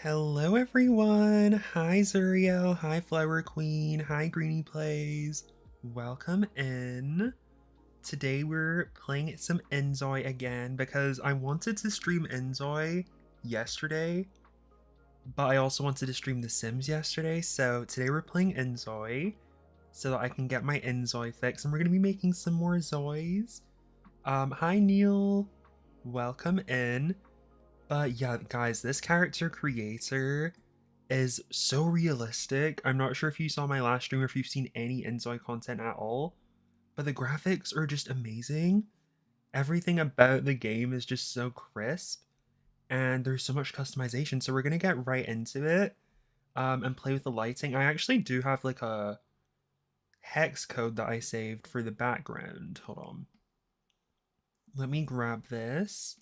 Hello everyone! Hi Zuriel, hi Flower Queen, hi Greenie Plays. Welcome in. Today we're playing some Enzoy again because I wanted to stream Enzoy yesterday, but I also wanted to stream The Sims yesterday, so today we're playing Enzoy so that I can get my Enzoy fix, and we're going to be making some more Zoys. Hi Neil, welcome in. But yeah, guys, this character creator is so realistic. I'm not sure if you saw my last stream or if you've seen any Enzoy content at all, but the graphics are just amazing. Everything about the game is just so crisp, and there's so much customization. So we're gonna get right into it and play with the lighting. I actually do have like a hex code that I saved for the background. Hold on. Let me grab this.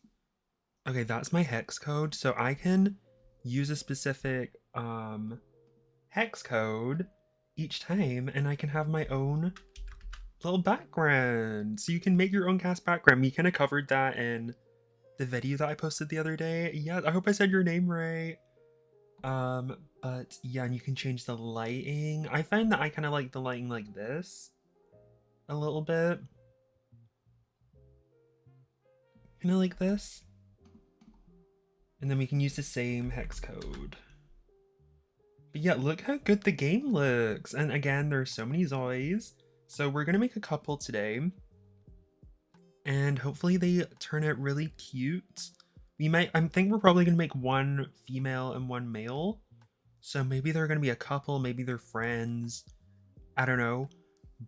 Okay, that's my hex code. So I can use a specific hex code each time, and I can have my own little background. So you can make your own cast background. We kind of covered that in the video that I posted the other day. Yeah, I hope I said your name right. But yeah, and you can change the lighting. I find that I kind of like the lighting like this a little bit. Kind of like this. And then we can use the same hex code. But yeah, look how good the game looks. And again, there's so many Zoys. So we're gonna make a couple today. And hopefully they turn out really cute. I think we're probably gonna make one female and one male. So maybe they're gonna be a couple, maybe they're friends. I don't know.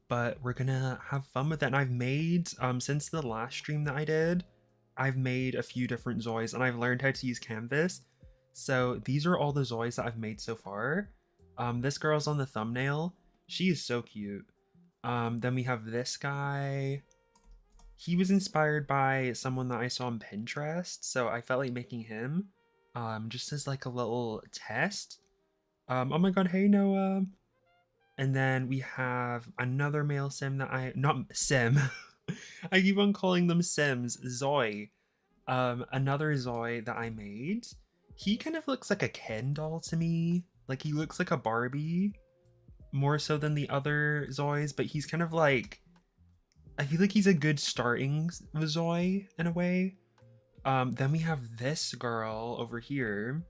But we're gonna have fun with it. And I've made, since the last stream that I did, I've made a few different Zoys and I've learned how to use Canvas. So these are all the Zoys that I've made so far. This girl's on the thumbnail. She is so cute. Then we have this guy. He was inspired by someone that I saw on Pinterest, so I felt like making him. Just as like a little test. Oh my god, hey Noah. And then we have another male sim that not sim. I keep on calling them sims. Zoy. Another Zoy that I made. He kind of looks like a Ken doll to me. Like he looks like a Barbie more so than the other Zoys, but he's kind of like, I feel like he's a good starting Zoy in a way. Then we have this girl over here.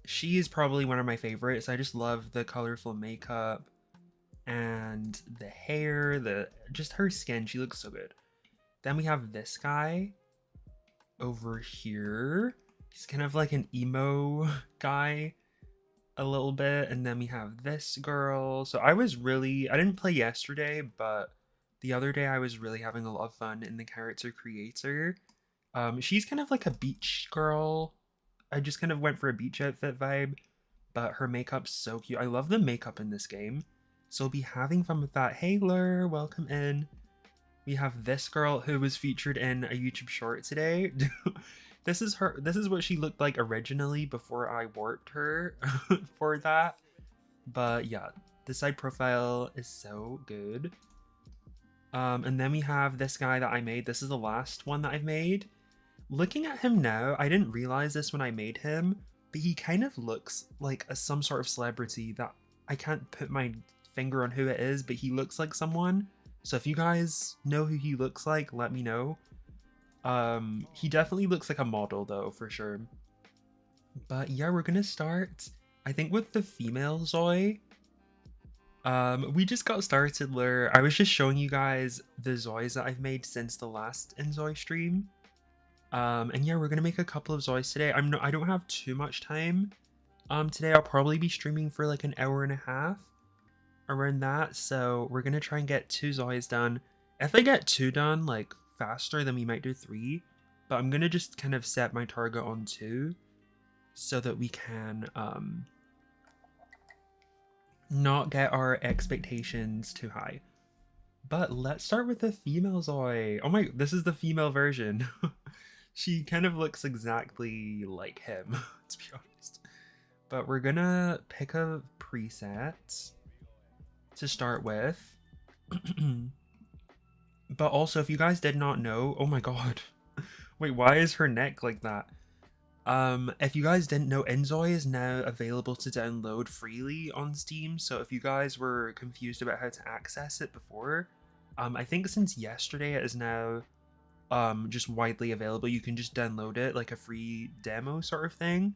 She is probably one of my favorites. I just love the colorful makeup and the hair, just her skin. She looks so good. Then we have this guy over here. He's kind of like an emo guy a little bit. And then we have this girl. So I didn't play yesterday, but the other day I was really having a lot of fun in the character creator. She's kind of like a beach girl. I just kind of went for a beach outfit vibe, but her makeup's so cute. I love the makeup in this game. So we'll be having fun with that. Hey Lur, welcome in. We have this girl who was featured in a YouTube short today. This is what she looked like originally before I warped her for that. But yeah, the side profile is so good. And then we have this guy that I made. This is the last one that I've made. Looking at him now, I didn't realize this when I made him, but he kind of looks like some sort of celebrity that I can't put my finger on who it is, but he looks like someone. So if you guys know who he looks like, let me know. He definitely looks like a model though, for sure. But yeah, we're gonna start, I think, with the female Zoy. We just got started, Lur. I was just showing you guys the Zoys that I've made since the last Enzoy stream. And yeah, we're gonna make a couple of Zoys today. I don't have too much time. Today I'll probably be streaming for like an hour and a half, around that. So we're gonna try and get 2 Zoys done. If I get 2 done like faster, then we might do 3. But I'm gonna just kind of set my target on 2, so that we can not get our expectations too high. But let's start with the female Zoy. Oh my, this is the female version. She kind of looks exactly like him, to be honest. But we're gonna pick a preset to start with. But also, if you guys did not know, oh my god. Wait, why is her neck like that? If you guys didn't know, Enzoy is now available to download freely on Steam. So if you guys were confused about how to access it before, I think since yesterday it is now just widely available. You can just download it like a free demo sort of thing.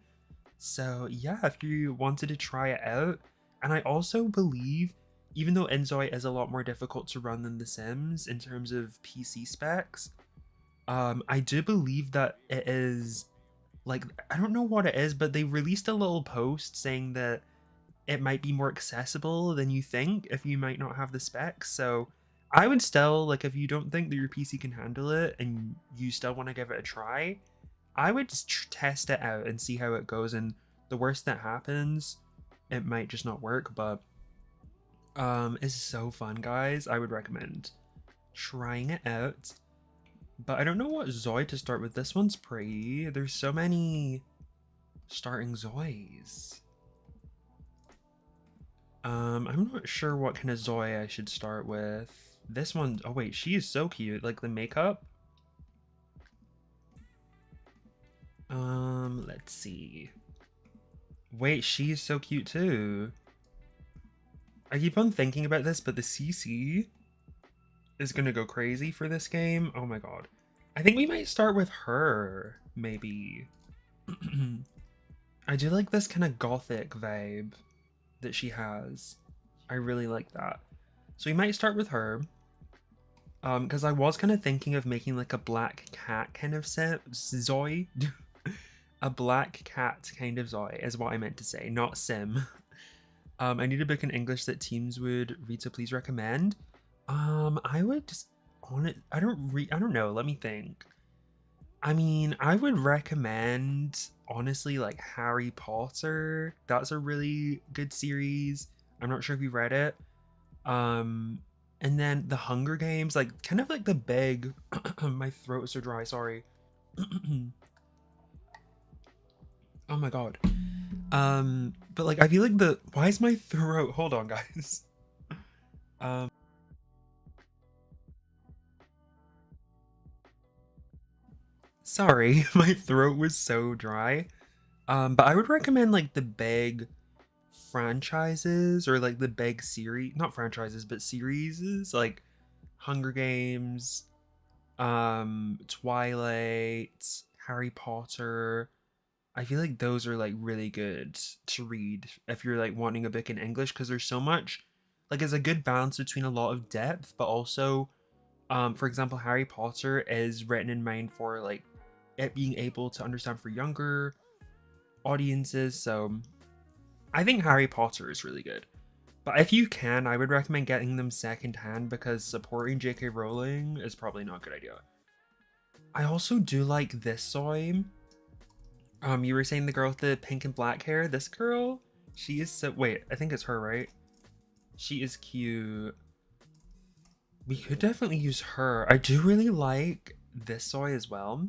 So yeah, if you wanted to try it out, and I also believe, even though Enzoy is a lot more difficult to run than The Sims in terms of PC specs, I do believe that it is like, I don't know what it is, but they released a little post saying that it might be more accessible than you think if you might not have the specs. So I would still, like, if you don't think that your PC can handle it and you still want to give it a try, I would just test it out and see how it goes. And the worst that happens, it might just not work, but it's so fun, guys. I would recommend trying it out. But I don't know what ZOI to start with. This one's pretty. There's so many starting Zoys. I'm not sure what kind of ZOI I should start with. This one, oh wait, she is so cute. Like the makeup. Let's see. Wait, she is so cute too. I keep on thinking about this, but the CC is gonna go crazy for this game. Oh my god. I think we might start with her, maybe. I do like this kind of gothic vibe that she has. I really like that. So we might start with her. Because I was kind of thinking of making like a black cat kind of ZOI. A black cat kind of ZOI is what I meant to say, not sim. I need a book in English that teens would read, so please recommend. I would just on it. I don't know. Let me think. I mean, I would recommend honestly like Harry Potter. That's a really good series. I'm not sure if you read it. And then the Hunger Games, like kind of like the big. My throat is so dry. Sorry. Oh my god. But like I feel like why is my throat? Hold on, guys. Sorry, my throat was so dry. But I would recommend like the big franchises or like the big series, not franchises, but series like Hunger Games, Twilight, Harry Potter. I feel like those are like really good to read if you're like wanting a book in English because there's so much, like it's a good balance between a lot of depth, but also, for example, Harry Potter is written in mind for like it being able to understand for younger audiences. So I think Harry Potter is really good. But if you can, I would recommend getting them secondhand because supporting J.K. Rowling is probably not a good idea. I also do like this ZOI. You were saying the girl with the pink and black hair. This girl, she is so. Wait, I think it's her, right? She is cute. We could definitely use her. I do really like this ZOI as well.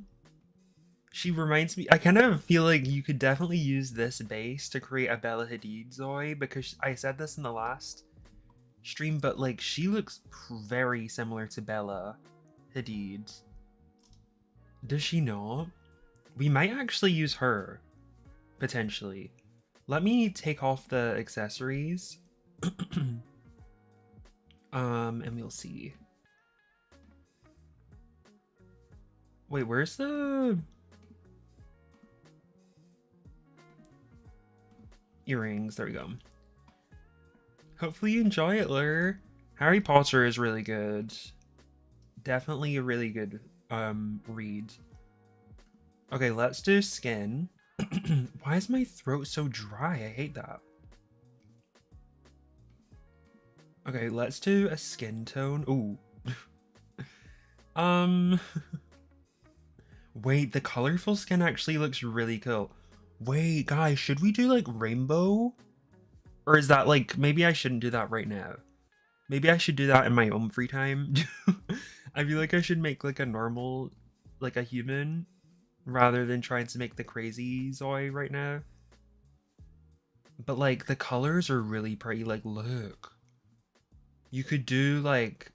She reminds me. I kind of feel like you could definitely use this base to create a Bella Hadid ZOI because I said this in the last stream, but like she looks very similar to Bella Hadid. Does she not? We might actually use her, potentially. Let me take off the accessories. And we'll see. Wait, where's the earrings? There we go. Hopefully you enjoy it, Lur. Harry Potter is really good. Definitely a really good read. Okay, let's do skin. Why is my throat so dry? I hate that. Okay, let's do a skin tone. Ooh. Wait, the colorful skin actually looks really cool. Wait, guys, should we do like rainbow? Or is that like, maybe I shouldn't do that right now. Maybe I should do that in my own free time. I feel like I should make like a normal, like a human, rather than trying to make the crazy ZOI right now. But like the colors are really pretty. Like, look. You could do like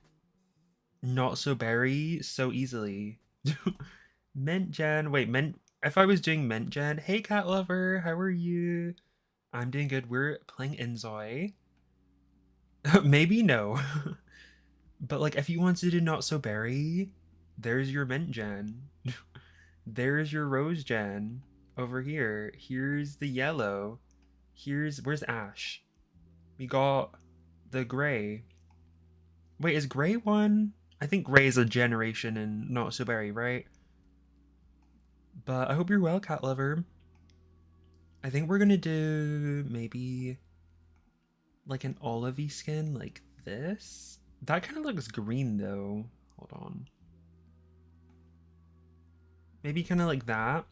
not so berry so easily. Mint Gen, wait, mint if I was doing mint gen, hey cat lover, how are you? I'm doing good. We're playing Enzoy. Maybe no. But like if you want to do not so berry, there's your mint gen. There's your rose gen over here. Here's the yellow. Where's Ash? We got the gray. Wait, is gray one? I think gray is a generation in not so berry, right? But I hope you're well, cat lover. I think we're gonna do maybe like an olivey skin like this. That kind of looks green though. Hold on. Maybe kind of like that.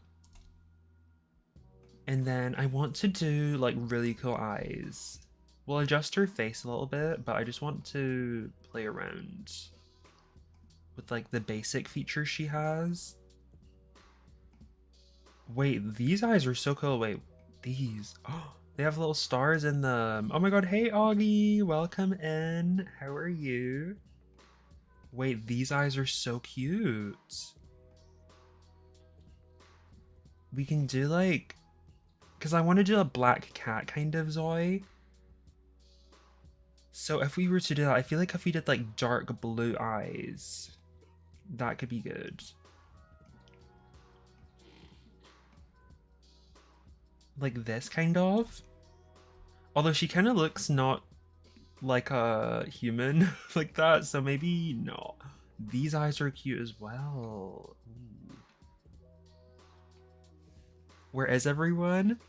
And then I want to do like really cool eyes. We'll adjust her face a little bit, but I just want to play around with like the basic features she has. Wait, these eyes are so cool. Wait, these. Oh, they have little stars in them. Oh my god, hey Augie, welcome in. How are you? Wait, these eyes are so cute. We can do like, because I want to do a black cat kind of Zoy. So if we were to do that, I feel like if we did like dark blue eyes, that could be good. Like this kind of. Although she kind of looks not like a human like that, so maybe not. These eyes are cute as well. Ooh. Where is everyone?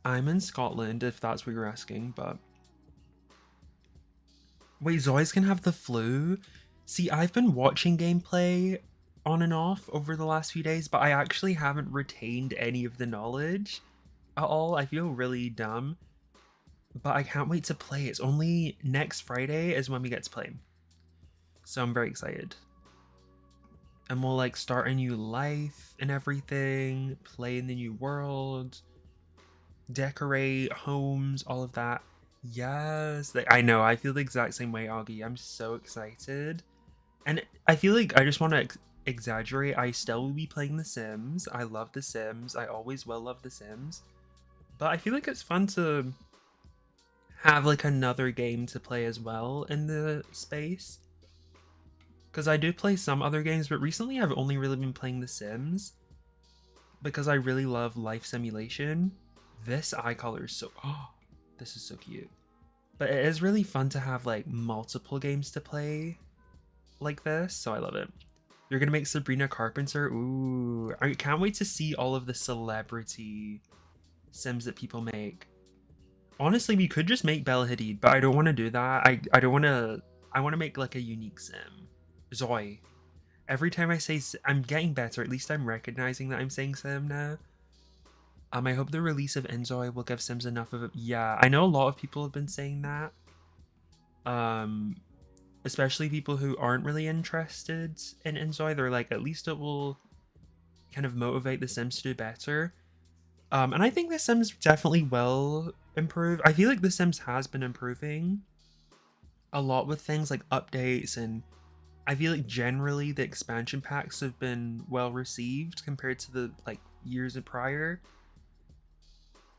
I'm in Scotland, if that's what you're asking, but... Wait, Zoys can have the flu? See, I've been watching gameplay on and off over the last few days, but I actually haven't retained any of the knowledge at all. I feel really dumb. But I can't wait to play. It's only next Friday is when we get to play. So I'm very excited. And we'll like start a new life and everything, play in the new world, decorate homes, all of that. Yes, I know, I feel the exact same way, Augie. I'm so excited. And I feel like I just want to exaggerate. I still will be playing The Sims. I love The Sims. I always will love The Sims. But I feel like it's fun to have like another game to play as well in the space. Because I do play some other games, but recently I've only really been playing The Sims. Because I really love life simulation. This eye color is so... Oh, this is so cute. But it is really fun to have like multiple games to play like this, so I love it. You're gonna make Sabrina Carpenter? Ooh, I can't wait to see all of the celebrity Sims that people make. Honestly, we could just make Bella Hadid, but I don't want to do that. I don't want to... I want to make like a unique Sim. ZOI. Every time I say... I'm getting better. At least I'm recognizing that I'm saying Sim now. I hope the release of Enzoy will give Sims enough of it. Yeah, I know a lot of people have been saying that. Especially people who aren't really interested in Enzoy. They're like, at least it will kind of motivate the Sims to do better. And I think the Sims definitely will improve. I feel like the Sims has been improving a lot with things like updates, and I feel like generally the expansion packs have been well received compared to the like years prior.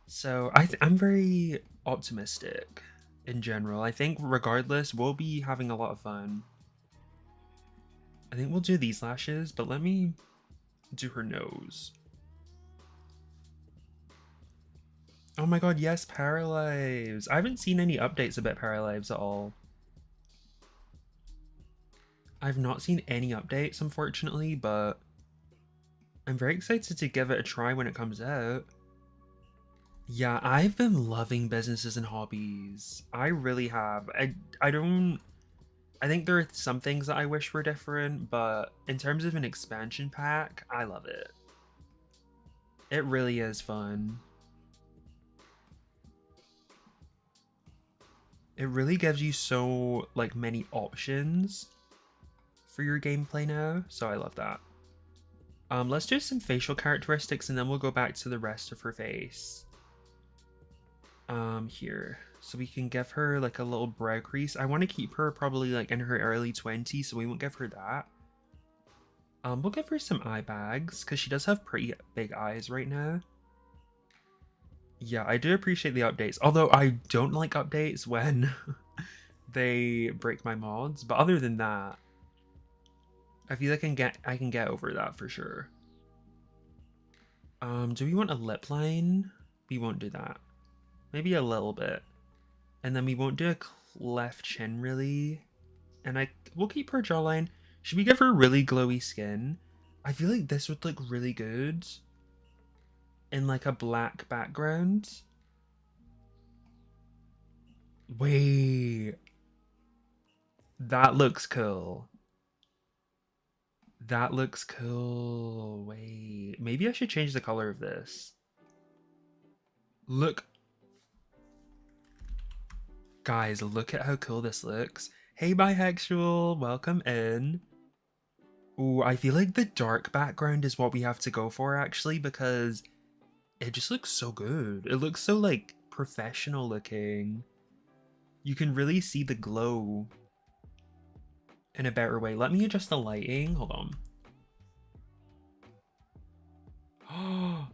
So I'm very optimistic in general. I think regardless, we'll be having a lot of fun. I think we'll do these lashes, but let me do her nose. Oh my god, yes, Paralives. I haven't seen any updates about Paralives at all. I've not seen any updates, unfortunately, but I'm very excited to give it a try when it comes out. Yeah, I've been loving businesses and hobbies. I really have. I think there are some things that I wish were different, but in terms of an expansion pack, I love it. It really is fun. It really gives you so like many options for your gameplay now, so I love that. Let's do some facial characteristics and then we'll go back to the rest of her face. Here, so we can give her like a little brow crease. I want to keep her probably like in her early 20s, so we won't give her that. We'll give her some eye bags because she does have pretty big eyes right now. Yeah, I do appreciate the updates, although I don't like updates when they break my mods. But other than that, I feel like I can get over that for sure. Do we want a lip line? We won't do that. Maybe a little bit. And then we won't do a cleft chin really. And we'll keep her jawline. Should we give her really glowy skin? I feel like this would look really good in like a black background. Wait. That looks cool. That looks cool. Wait. Maybe I should change the color of this. Look. Guys, look at how cool this looks. Hey, bisexual. Welcome in. Ooh, I feel like the dark background is what we have to go for, actually, because it just looks so good. It looks so, like, professional looking. You can really see the glow in a better way. Let me adjust the lighting. Hold on. Oh.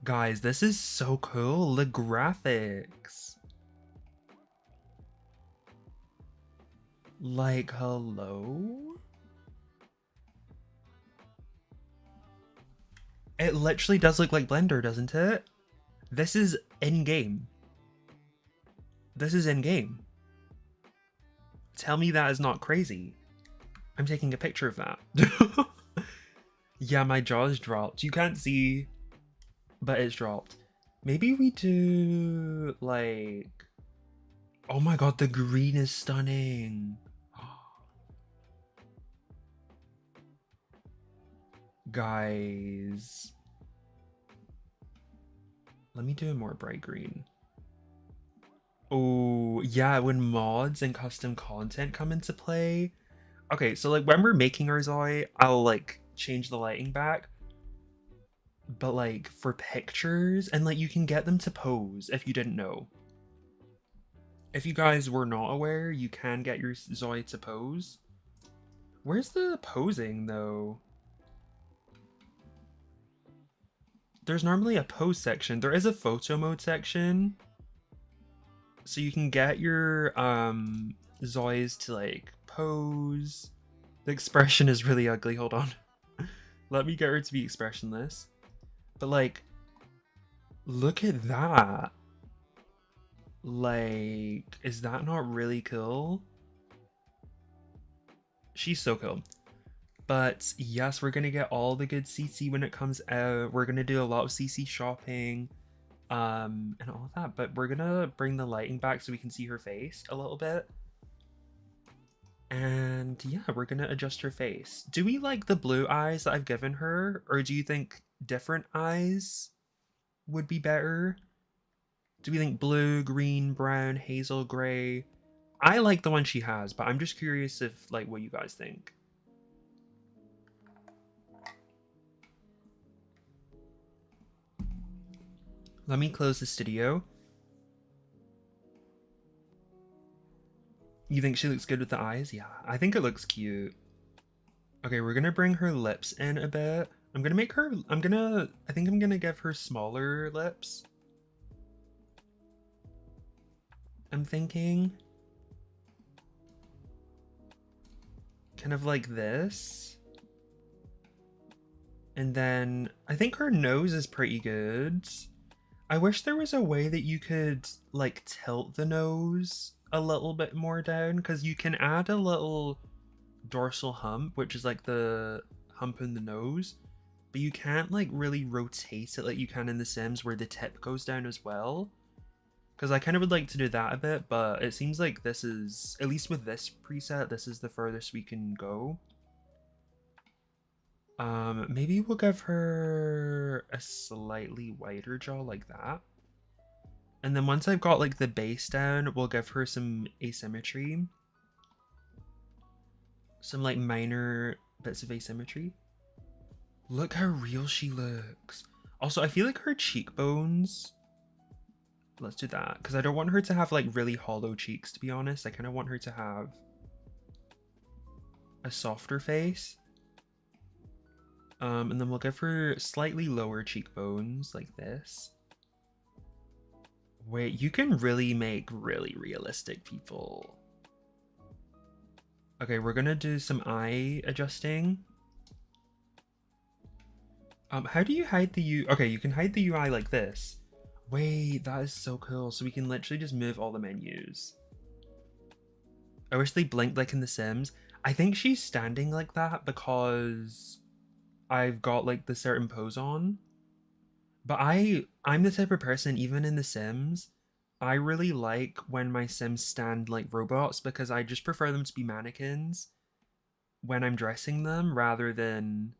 Guys, this is so cool. The graphics. Like, hello? It literally does look like Blender, doesn't it? This is in-game. This is in-game. Tell me that is not crazy. I'm taking a picture of that. Yeah, my jaw's dropped. You can't see, but it's dropped. Maybe we do, like... Oh my god, the green is stunning. Guys. Let me do a more bright green. Oh, yeah, when mods and custom content come into play. Okay, so like when we're making our ZOI, I'll like change the lighting back. But like for pictures, and like you can get them to pose if you didn't know. If you guys were not aware, you can get your ZOI to pose. Where's the posing though? There's normally a pose section. There is a photo mode section. So you can get your Zoys to like pose. The expression is really ugly. Hold on. Let me get her to be expressionless. But like, look at that. Like, is that not really cool? She's so cool. But yes, we're gonna get all the good CC when it comes out. We're gonna do a lot of CC shopping, and all of that. But we're gonna bring the lighting back so we can see her face a little bit. And yeah, we're gonna adjust her face. Do we like the blue eyes that I've given her, or do you think different eyes would be better? Do we think blue, green, brown, hazel, gray? I like the one she has, but I'm just curious if like what you guys think. Let me close the studio. You think she looks good with the eyes? Yeah, I think it looks cute. Okay, we're gonna bring her lips in a bit. I think I'm gonna give her smaller lips. I'm thinking kind of like this. And then I think her nose is pretty good. I wish there was a way that you could like tilt the nose a little bit more down, because you can add a little dorsal hump, which is like the hump in the nose, but you can't like really rotate it like you can in The Sims where the tip goes down as well. Because I kind of would like to do that a bit, but it seems like this is, at least with this preset, this is the furthest we can go. Maybe we'll give her a slightly wider jaw like that. And then once I've got like the base down, we'll give her some asymmetry. Some like minor bits of asymmetry. Look how real she looks. Also, I feel like her cheekbones Let's do that, because I don't want her to have like really hollow cheeks, to be honest. I kind of want her to have a softer face. And then we'll give her slightly lower cheekbones like this. Wait, you can really make really realistic people. Okay, we're gonna do some eye adjusting. How do you hide the U? Okay, you can hide the UI like this. Wait, that is so cool. So we can literally just move all the menus. I wish they blinked like in The Sims. I think she's standing like that because I've got like the certain pose on. But I'm the type of person, even in The Sims, I really like when my Sims stand like robots because I just prefer them to be mannequins when I'm dressing them rather than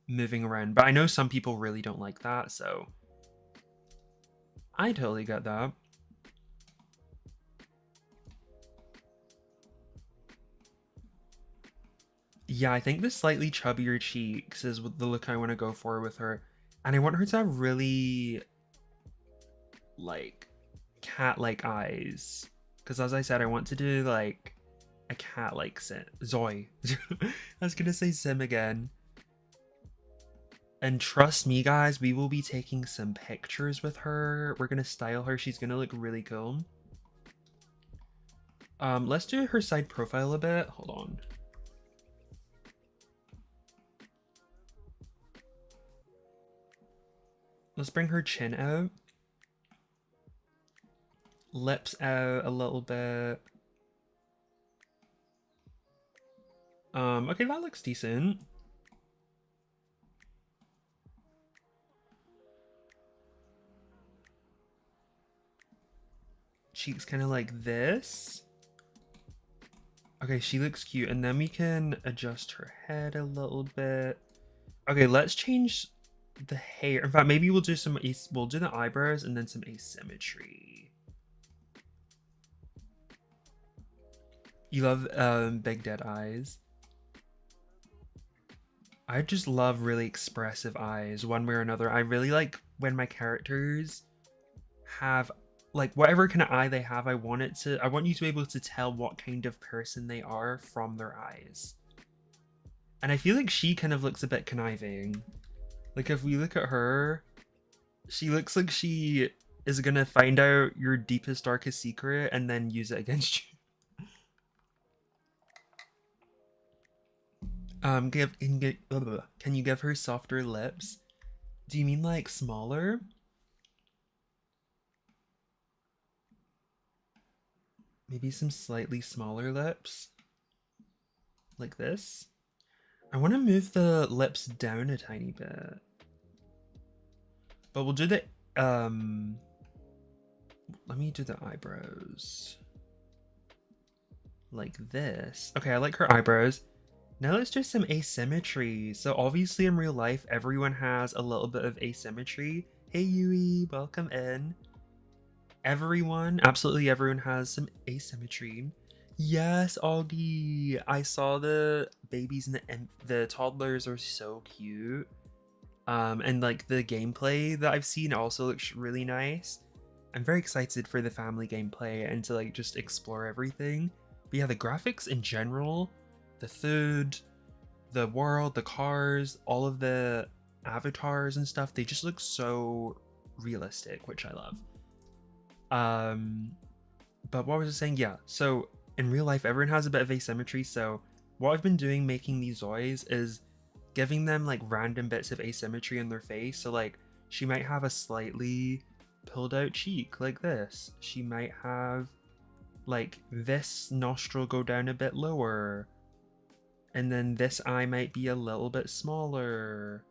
moving around. But I know some people really don't like that, so I totally get that. Yeah, I think the slightly chubbier cheeks is the look I want to go for with her. And I want her to have really, like, cat-like eyes. Because as I said, I want to do, like, a cat-like Zoy. I was going to say Sim again. And trust me, guys, we will be taking some pictures with her. We're going to style her. She's going to look really cool. Let's do her side profile a bit. Hold on. Let's bring her chin out. Lips out a little bit. Okay, that looks decent. Cheeks kind of like this. Okay, she looks cute. And then we can adjust her head a little bit. Okay, let's change the hair. In fact, maybe we'll do we'll do the eyebrows and then some asymmetry. You love big dead eyes. I just love really expressive eyes one way or another. I really like when my characters have like whatever kind of eye they have. I want you to be able to tell what kind of person they are from their eyes. And I feel like she kind of looks a bit conniving. Like if we look at her, she looks like she is gonna find out your deepest, darkest secret and then use it against you. Can you give her softer lips? Do you mean like smaller? Maybe some slightly smaller lips? Like this? I want to move the lips down a tiny bit. But we'll do the, let me do the eyebrows. Like this. Okay, I like her eyebrows. Now let's do some asymmetry. So obviously in real life, everyone has a little bit of asymmetry. Hey Yui, welcome in. Everyone, absolutely everyone has some asymmetry. Yes, Augie. I saw the babies and the toddlers are so cute. And like the gameplay that I've seen also looks really nice. I'm very excited for the family gameplay and to like just explore everything. But yeah, the graphics in general, the food, the world, the cars, all of the avatars and stuff, they just look so realistic, which I love. But what was I saying? Yeah, so in real life, everyone has a bit of asymmetry. So what I've been doing making these Zoys is giving them like random bits of asymmetry in their face. So like she might have a slightly pulled out cheek like this. She might have like this nostril go down a bit lower. And then this eye might be a little bit smaller.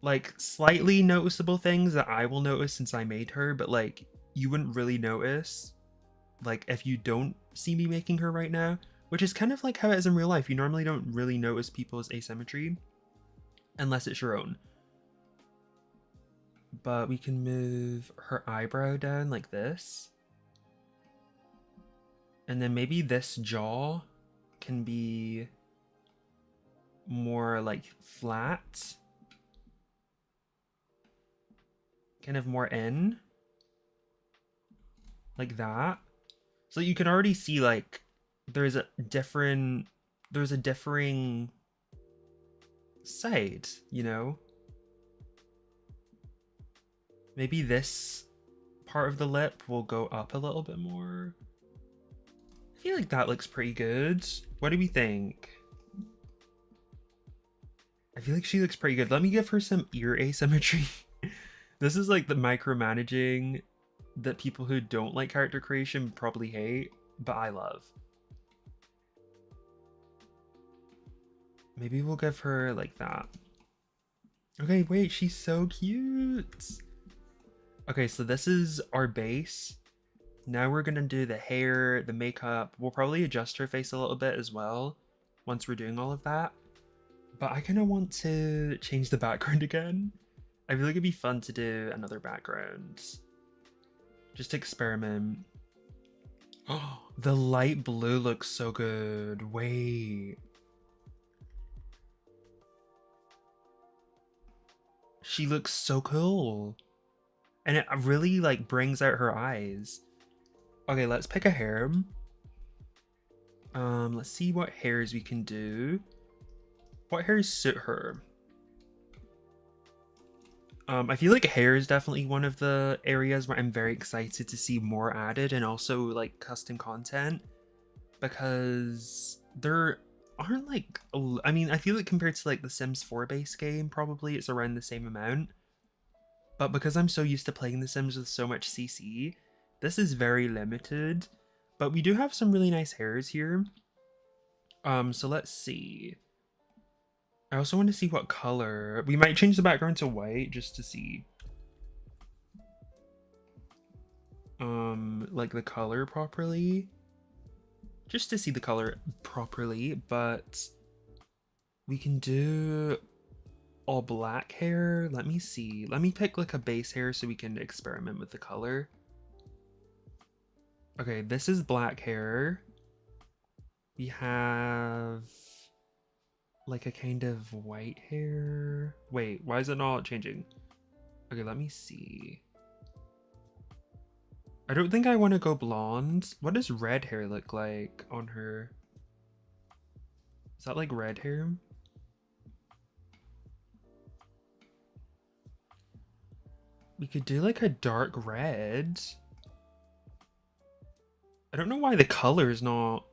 Like slightly noticeable things that I will notice since I made her, but like you wouldn't really notice like if you don't see me making her right now, which is kind of like how it is in real life. You normally don't really notice people's asymmetry unless it's your own. But we can move her eyebrow down like this. And then maybe this jaw can be more like flat. Kind of more in. like that. So you can already see like there's a differing side, you know? Maybe this part of the lip will go up a little bit more. I feel like that looks pretty good. What do we think? I feel like she looks pretty good. Let me give her some ear asymmetry. This is like the micromanaging that people who don't like character creation probably hate, but I love. Maybe we'll give her like that. Okay, wait, she's so cute. Okay, so this is our base. Now we're gonna do the hair, the makeup. We'll probably adjust her face a little bit as well once we're doing all of that. But I kind of want to change the background again. I feel like it'd be fun to do another background. Just experiment. Oh, the light blue looks so good. Wait. She looks so cool. And it really like brings out her eyes. Okay, let's pick a hair. Let's see what hairs we can do. What hairs suit her? I feel like hair is definitely one of the areas where I'm very excited to see more added, and also like custom content, because there aren't like, I mean, I feel like compared to like the Sims 4 base game, probably it's around the same amount. But because I'm so used to playing The Sims with so much CC, this is very limited. But we do have some really nice hairs here. So let's see. I also want to see what color. We might change the background to white just to see. Like the color properly. Just to see the color properly, but we can do all black hair. Let me see. Let me pick like a base hair so we can experiment with the color. Okay, this is black hair. We have like a kind of white hair. Wait, why is it not changing? Okay, let me see. I don't think I want to go blonde. What does red hair look like on her? Is that like red hair? We could do like a dark red. I don't know why the color is not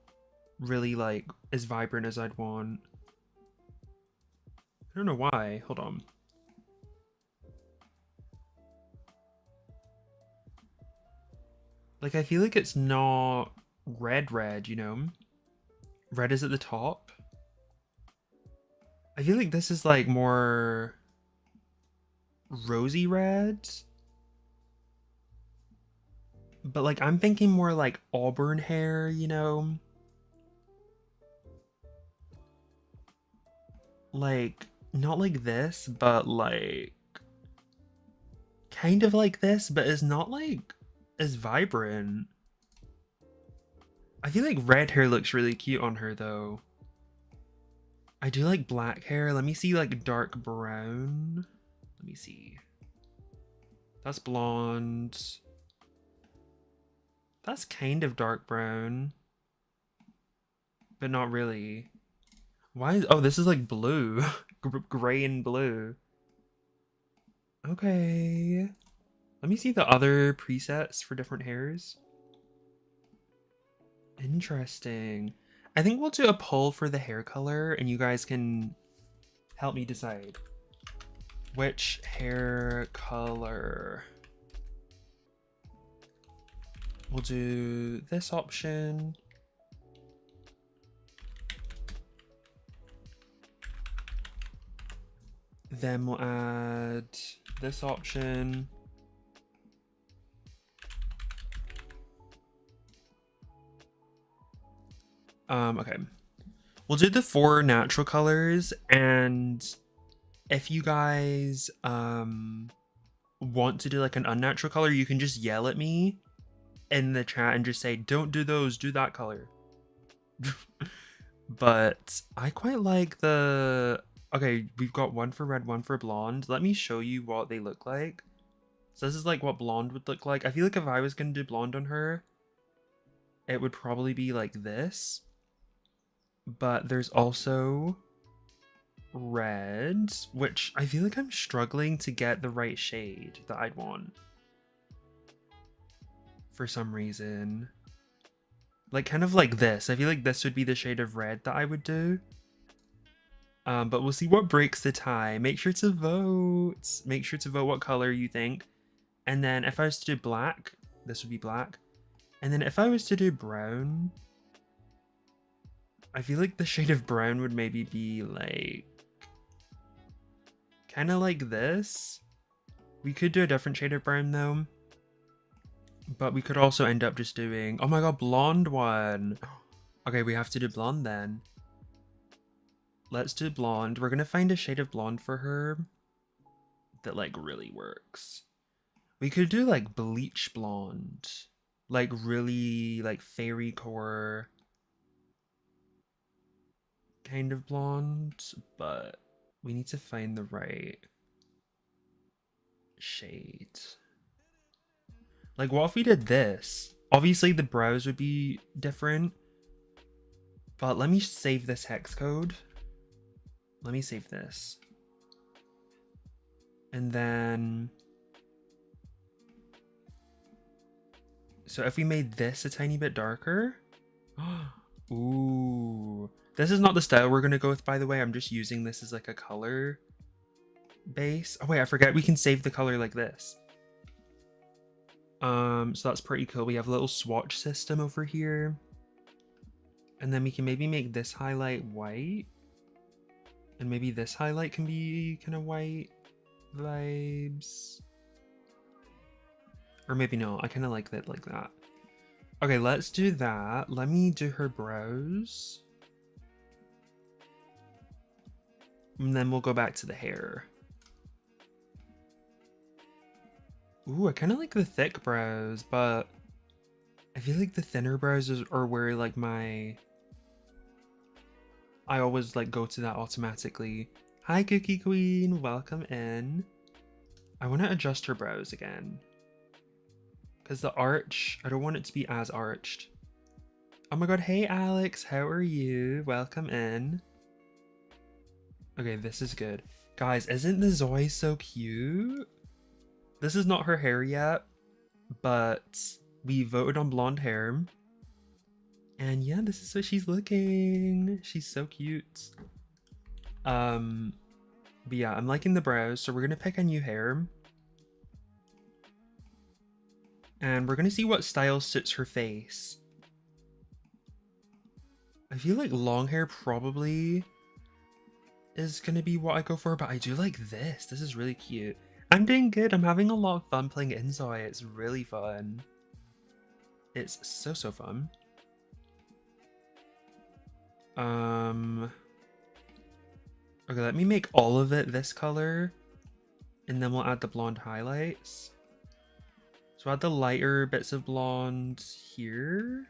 really like as vibrant as I'd want. I don't know why. Hold on. Like, I feel like it's not red, you know? Red is at the top. I feel like this is like more rosy red. But like, I'm thinking more like auburn hair, you know? Like, not like this, but like kind of like this, but it's not like as vibrant. I feel like red hair looks really cute on her though. I do like black hair. Let me see like dark brown. Let me see. That's blonde. That's kind of dark brown, but not really. Why is, oh, this is like blue. Gray and blue. Okay. Let me see the other presets for different hairs. Interesting. I think we'll do a poll for the hair color and you guys can help me decide. Which hair color? We'll do this option. Then we'll add this option. Okay. We'll do the 4 natural colors, and if you guys want to do like an unnatural color, you can just yell at me in the chat and just say, don't do those, do that color. But I quite like the... Okay, we've got one for red, one for blonde. Let me show you what they look like. So this is like what blonde would look like. I feel like if I was going to do blonde on her, it would probably be like this. But there's also red, which I feel like I'm struggling to get the right shade that I'd want for some reason. Like kind of like this. I feel like this would be the shade of red that I would do. But we'll see what breaks the tie. Make sure to vote. Make sure to vote what color you think. And then if I was to do black, this would be black. And then if I was to do brown, I feel like the shade of brown would maybe be like kind of like this. We could do a different shade of brown though. But we could also end up just doing, oh my god, blonde one. Okay, we have to do blonde then. Let's do blonde. We're gonna find a shade of blonde for her that like really works. We could do like bleach blonde. Like really like fairy core kind of blonde, but we need to find the right shade. Like what if we did this? Obviously the brows would be different, but let me save this hex code. Let me save this. And then, so if we made this a tiny bit darker, ooh, this is not the style we're gonna go with, by the way. I'm just using this as like a color base. Oh wait, I forget we can save the color like this. So that's pretty cool. We have a little swatch system over here. And then we can maybe make this highlight white. And maybe this highlight can be kind of white vibes. Or maybe not. I kind of like that like that. Okay, let's do that. Let me do her brows. And then we'll go back to the hair. Ooh, I kind of like the thick brows, but I feel like the thinner brows are where like I always like go to that automatically. Hi Cookie Queen, welcome in. I want to adjust her brows again. Because the arch, I don't want it to be as arched. Oh my god, hey Alex, how are you? Welcome in. Okay, this is good. Guys, isn't the Zoys so cute? This is not her hair yet, but we voted on blonde hair. And yeah, this is what she's looking. She's so cute. But yeah, I'm liking the brows, so we're gonna pick a new hair. And we're gonna see what style suits her face. I feel like long hair probably is gonna be what I go for, but I do like this. This is really cute. I'm doing good. I'm having a lot of fun playing Enzoy. It's really fun. It's so fun. Okay, let me make all of it this color, and then we'll add the blonde highlights. So add the lighter bits of blonde here.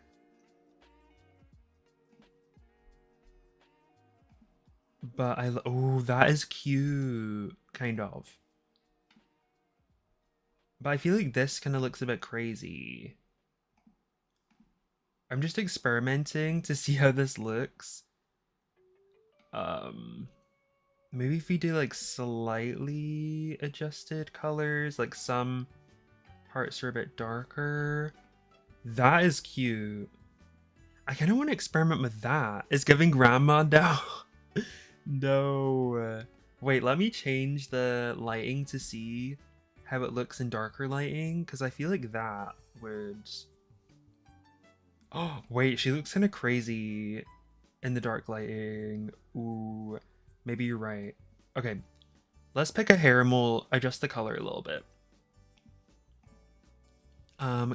But oh, that is cute, kind of. But I feel like this kind of looks a bit crazy. I'm just experimenting to see how this looks. Maybe if we do like slightly adjusted colors, like some parts are a bit darker. That is cute. I kind of want to experiment with that. It's giving grandma now. No. Wait, let me change the lighting to see how it looks in darker lighting, because I feel like that would... Oh, wait, she looks kind of crazy in the dark lighting. Ooh, maybe you're right. Okay, let's pick a hair and we'll adjust the color a little bit.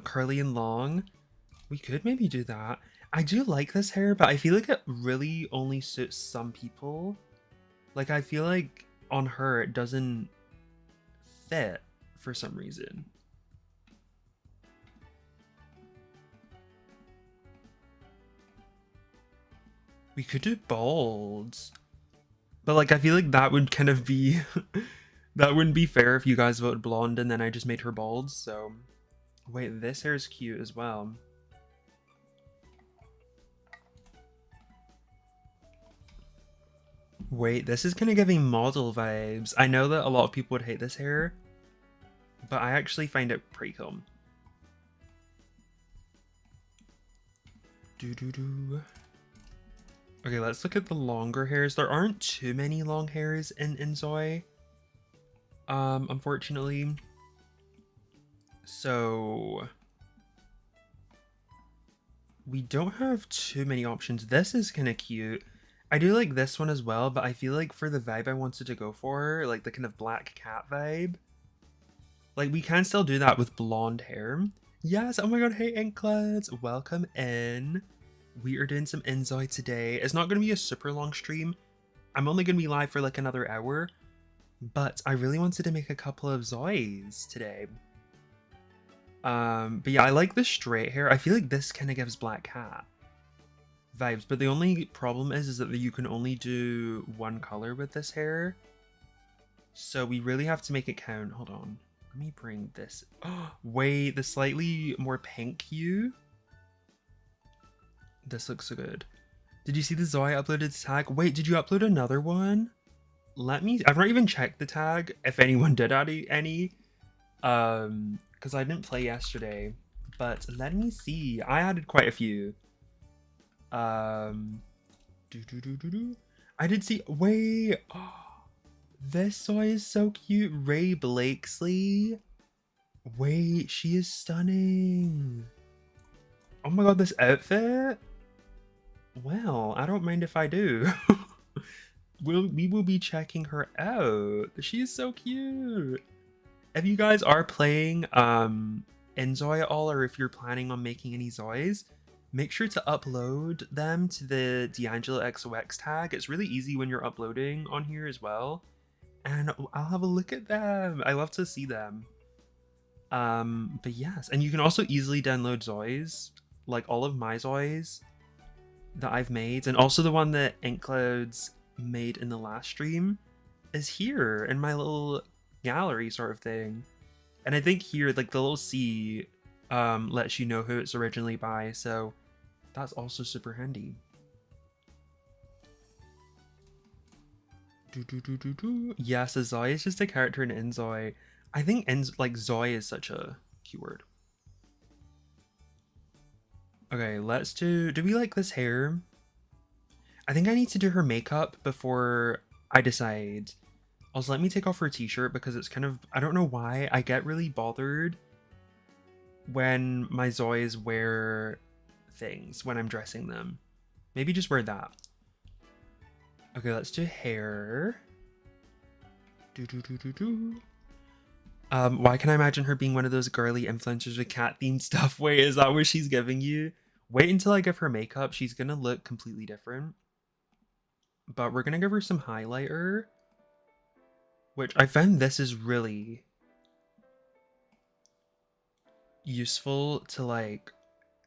Curly and long. We could maybe do that. I do like this hair, but I feel like it really only suits some people. Like, I feel like on her, it doesn't fit for some reason. We could do bald. But, like, I feel like that would kind of be That wouldn't be fair if you guys voted blonde and then I just made her bald, so... Wait, this hair is cute as well. Wait, this is kind of giving model vibes. I know that a lot of people would hate this hair, but I actually find it pretty cool. Okay, let's look at the longer hairs. There aren't too many long hairs in Enzoy, unfortunately. So we don't have too many options. This is kind of cute. I do like this one as well, but I feel like for the vibe I wanted to go for, like the kind of black cat vibe, like we can still do that with blonde hair. Yes, oh my god, hey Inklets, welcome in. We are doing some Enzoy today. It's not going to be a super long stream. I'm only going to be live for like another hour, but I really wanted to make a couple of Zoys today. But yeah, I like the straight hair. I feel like this kind of gives black cat vibes, but the only problem is that you can only do one color with this hair. So we really have to make it count. Hold on. Let me bring this. Oh, wait, the slightly more pink hue. This looks so good. Did you see the ZOI uploaded tag? Wait, did you upload another one? I've not even checked the tag, if anyone did add any. Because I didn't play yesterday. But let me see. I added quite a few. I did see. Wait. Oh, this Zoy is so cute. Ray Blakesley. Wait, she is stunning. Oh my god, this outfit. Well, I don't mind if I do. We will be checking her out. She is so cute. If you guys are playing Enzoy at all, or if you're planning on making any Zoys, make sure to upload them to the dangeloxox tag. It's really easy when you're uploading on here as well. And I'll have a look at them. I love to see them. But yes, and you can also easily download Zoys, like all of my Zoys that I've made, and also the one that InkClouds made in the last stream is here in my little gallery sort of thing. And I think here, like the little C lets you know who it's originally by, so that's also super handy. Yes, a Zoy is just a character in Enzoy. I think Zoy is such a keyword. Okay, let's do we like this hair? I think I need to do her makeup before I decide. Also, let me take off her t-shirt because it's kind of, I don't know why, I get really bothered when my Zoys wear things when I'm dressing them. Maybe just wear that. Okay, let's do hair. Why can I imagine her being one of those girly influencers with cat themed stuff? Wait, is that what she's giving you? Wait until I give her makeup. She's gonna look completely different. But we're gonna give her some highlighter, which I found this is really useful to like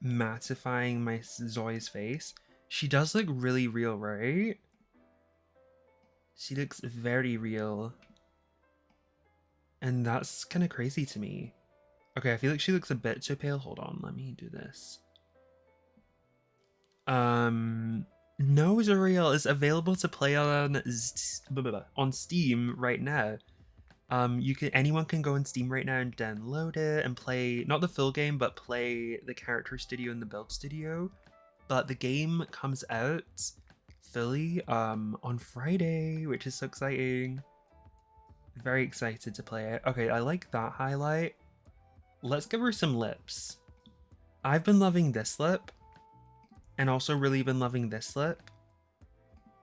mattifying my Zoy's face. She does look really real, right? She looks very real. And that's kind of crazy to me. Okay, I feel like she looks a bit too pale. Hold on, let me do this. No, Zuriel is available to play on Steam right now. Anyone can go on Steam right now and download it and play, not the full game, but play the character studio and the build studio. But the game comes out fully on Friday, which is so exciting. Very excited to play it. Okay, I like that highlight. Let's give her some lips. I've been loving this lip, and also really been loving this lip.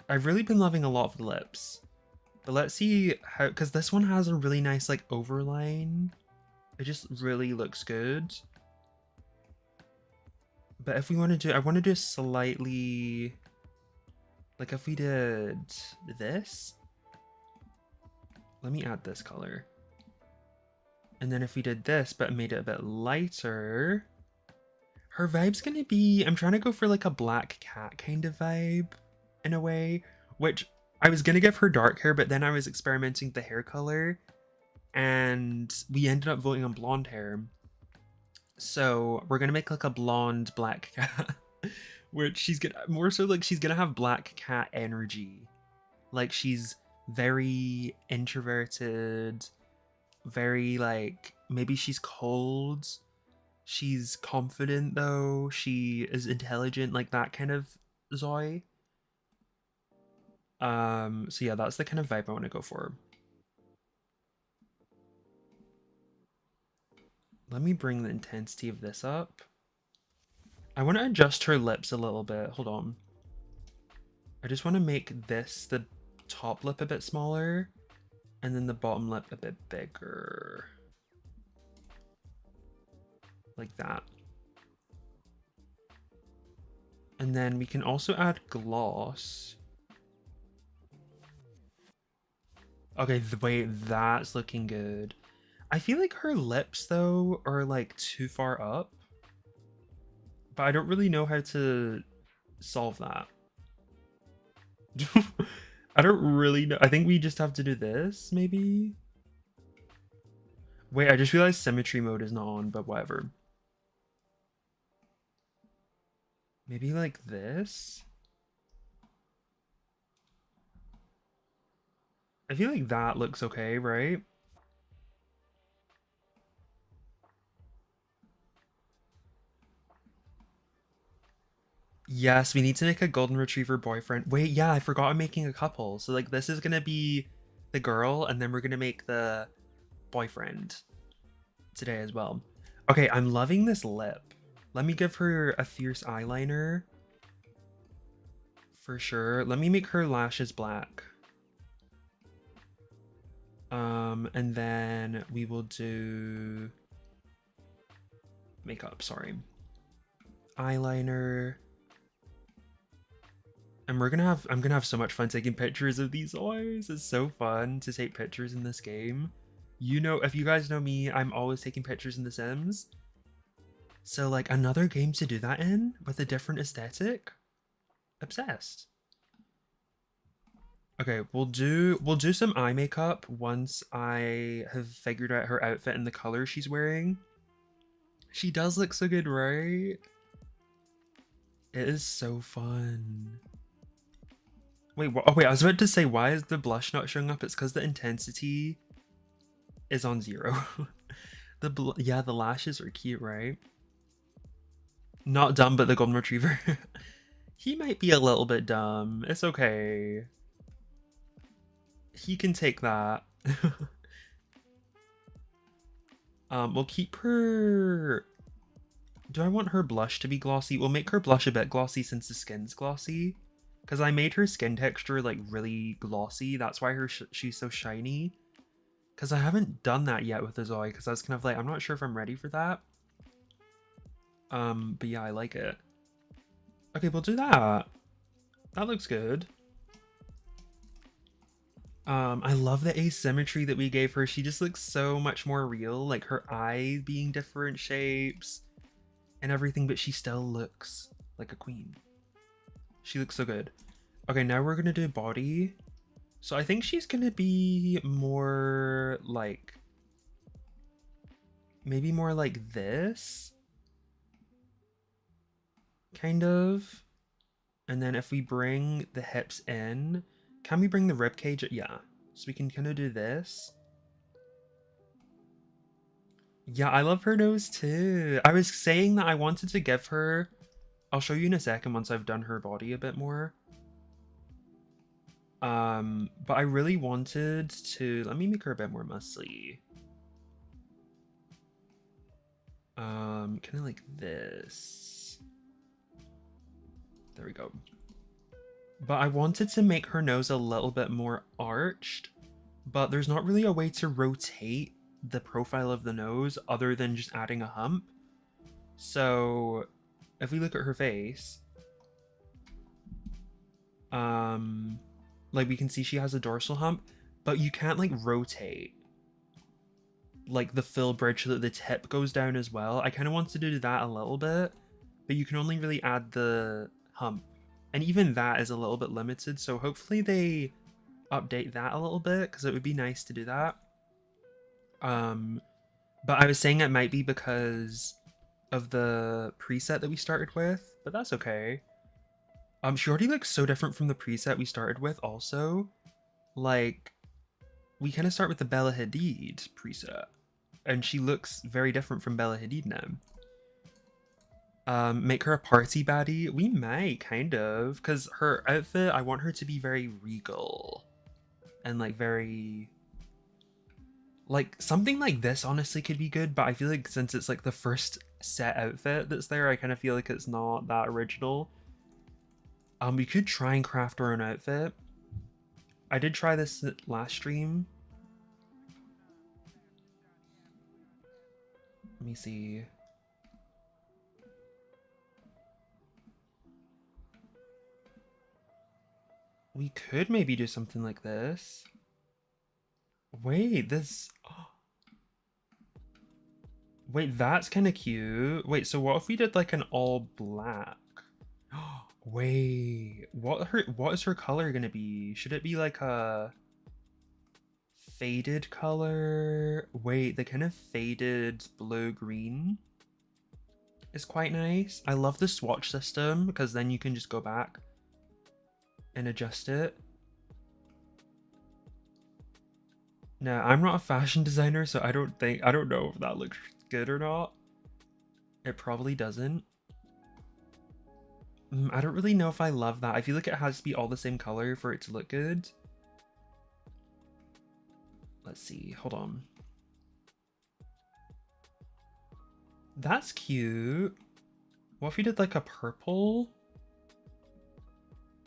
I've really been loving a lot of the lips. But let's see how, because this one has a really nice like overline. It just really looks good. But if we want to do, I want to do slightly, like if we did this. Let me add this color. And then if we did this, but made it a bit lighter, her vibe's gonna be, I'm trying to go for like a black cat kind of vibe in a way, which I was gonna give her dark hair, but then I was experimenting with the hair color and we ended up voting on blonde hair. So we're gonna make like a blonde black cat, which she's gonna more so like she's gonna have black cat energy. Like she's very introverted, very like maybe she's cold. She's confident though. She is intelligent, like that kind of Zoe. So yeah, that's the kind of vibe I want to go for. Let me bring the intensity of this up. I want to adjust her lips a little bit. Hold on. I just want to make this, the top lip, a bit smaller, and then the bottom lip a bit bigger. Like that. And then we can also add gloss. Okay, wait, that's looking good. I feel like her lips, though, are like too far up. But I don't really know how to solve that. I don't really know. I think we just have to do this, maybe? Wait, I just realized symmetry mode is not on, but whatever. Maybe like this? I feel like that looks okay, right? Yes, we need to make a golden retriever boyfriend. Wait, yeah, I forgot I'm making a couple. So like this is gonna be the girl, and then we're gonna make the boyfriend today as well. Okay, I'm loving this lip. Let me give her a fierce eyeliner. For sure. Let me make her lashes black. And then we will do makeup, sorry. Eyeliner. And I'm gonna have so much fun taking pictures of these Zoys. It's so fun to take pictures in this game. You know, if you guys know me, I'm always taking pictures in The Sims. So like another game to do that in with a different aesthetic. Obsessed. Okay, we'll do some eye makeup once I have figured out her outfit and the color she's wearing. She does look so good, right? It is so fun. Wait, oh wait, I was about to say, why is the blush not showing up? It's because the intensity is on 0. Yeah, the lashes are cute, right? Not dumb, but the golden retriever. He might be a little bit dumb. It's okay. He can take that. We'll keep her... Do I want her blush to be glossy? We'll make her blush a bit glossy since the skin's glossy. Because I made her skin texture like really glossy. That's why she's so shiny. Because I haven't done that yet with the ZOI. Because I was kind of like, I'm not sure if I'm ready for that. But yeah, I like it. Okay, we'll do that. That looks good. I love the asymmetry that we gave her. She just looks so much more real. Like her eyes being different shapes and everything, but she still looks like a queen. She looks so good. Okay, now we're gonna do body. So I think she's gonna be more like, maybe more like this, kind of. And then if we bring the hips in, can we bring the rib cage? Yeah, so we can kind of do this. Yeah, I love her nose too. I was saying that I wanted to give her, I'll show you in a second once I've done her body a bit more. But I really wanted to, let me make her a bit more muscly. Kind of like this. There we go. But I wanted to make her nose a little bit more arched, but there's not really a way to rotate the profile of the nose other than just adding a hump. So if we look at her face, like we can see she has a dorsal hump, but you can't like rotate like the fill bridge so that the tip goes down as well. I kind of wanted to do that a little bit, but you can only really add the hump, and even that is a little bit limited, so hopefully they update that a little bit because it would be nice to do that. But I was saying it might be because of the preset that we started with, but that's okay. She already looks so different from the preset we started with also. Like, we kind of start with the Bella Hadid preset, and she looks very different from Bella Hadid now. Make her a party baddie? We might, kind of, because her outfit, I want her to be very regal. And like very... Like, something like this honestly could be good, but I feel like since it's like the first set outfit that's there, I kind of feel like it's not that original. We could try and craft our own outfit. I did try this last stream. Let me see. We could maybe do something like this. Wait, this... Wait, that's kind of cute. Wait, so what if we did like an all black? Wait, what is her color gonna be? Should it be like a faded color? Wait, the kind of faded blue-green is quite nice. I love the swatch system because then you can just go back and adjust it. No, I'm not a fashion designer, so I don't know if that looks good or not. It probably doesn't. I don't really know if I love that. I feel like it has to be all the same color for it to look good. Let's see, hold on. That's cute. What if we did like a purple?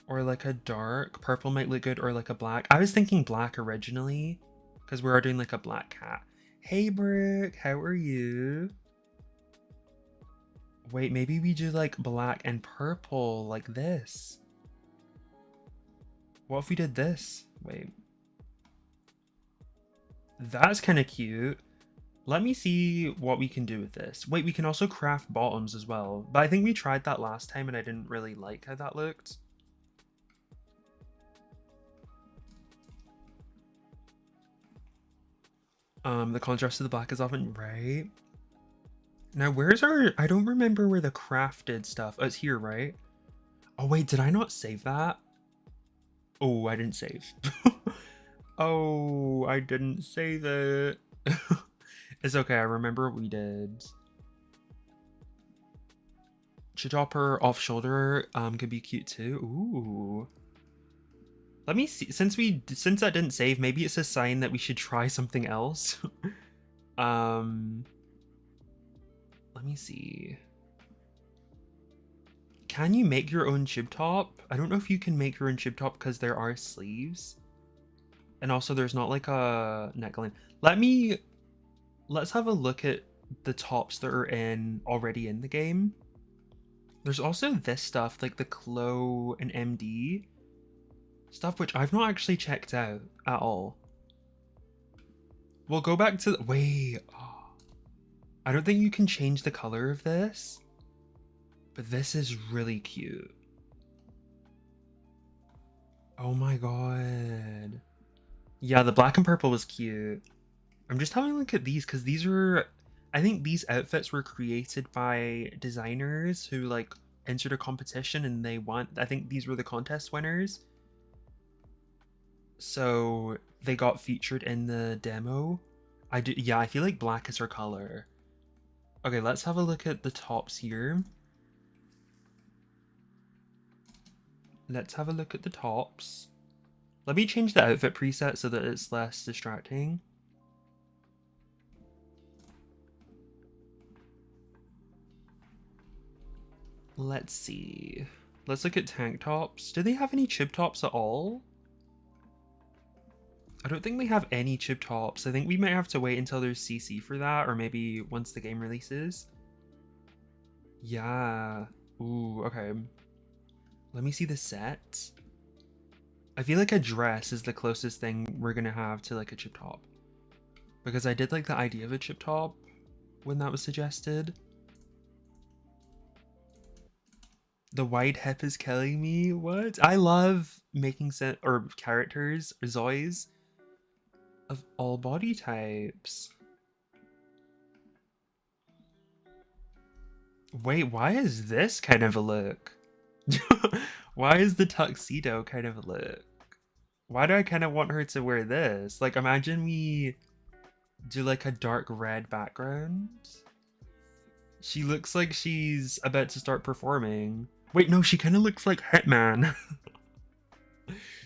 Or like a dark purple might look good, or like a black. I was thinking black originally because we are doing like a black cat. Hey Brooke, how are you? Wait, maybe we do like black and purple like this. What if we did this? Wait. That's kind of cute. Let me see what we can do with this. Wait, we can also craft bottoms as well. But I think we tried that last time and I didn't really like how that looked. The contrast to the black is often right. Now, where's our... I don't remember where the crafted stuff... Oh, it's here, right? Oh, wait, did I not save that? Oh, I didn't save. Oh, I didn't save it. It's okay, I remember what we did. Chidopper off shoulder could be cute too. Ooh. Let me see. Since that didn't save, maybe it's a sign that we should try something else. Let me see. Can you make your own tube top? I don't know if you can make your own tube top because there are sleeves. And also there's not like a neckline. Let's have a look at the tops that are already in the game. There's also this stuff like the Clo and MD stuff, which I've not actually checked out at all. We'll go back to wait. Oh, I don't think you can change the color of this, but this is really cute. Oh my god. Yeah, the black and purple was cute. I'm just having a look at these because these are, I think these outfits were created by designers who like entered a competition and I think these were the contest winners. So they got featured in the demo. Yeah, I feel like black is her color. Okay, let's have a look at the tops here. Let's have a look at the tops. Let me change the outfit preset so that it's less distracting. Let's see. Let's look at tank tops. Do they have any chib tops at all? I don't think they have any chib tops. I think we might have to wait until there's CC for that, or maybe once the game releases. Yeah. Ooh, okay. Let me see the set. I feel like a dress is the closest thing we're gonna have to like a chip top. Because I did like the idea of a chip top when that was suggested. The white hip is killing me. What? I love making characters or Zoys of all body types. Wait, why is this kind of a look? Why is the tuxedo kind of a look? Why do I kind of want her to wear this? Like, imagine we do like a dark red background. She looks like she's about to start performing. Wait, no, she kind of looks like Hitman.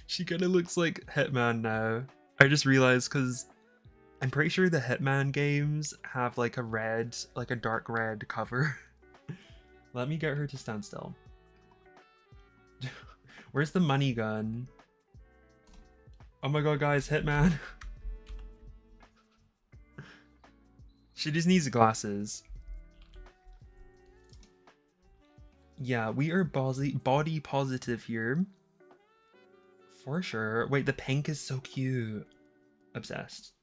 She kind of looks like Hitman now. I just realized because I'm pretty sure the Hitman games have like a red, like a dark red cover. Let me get her to stand still. Where's the money gun? Oh my god, guys, Hitman. She just needs glasses. Yeah, we are body positive here. For sure. Wait, the pink is so cute. Obsessed.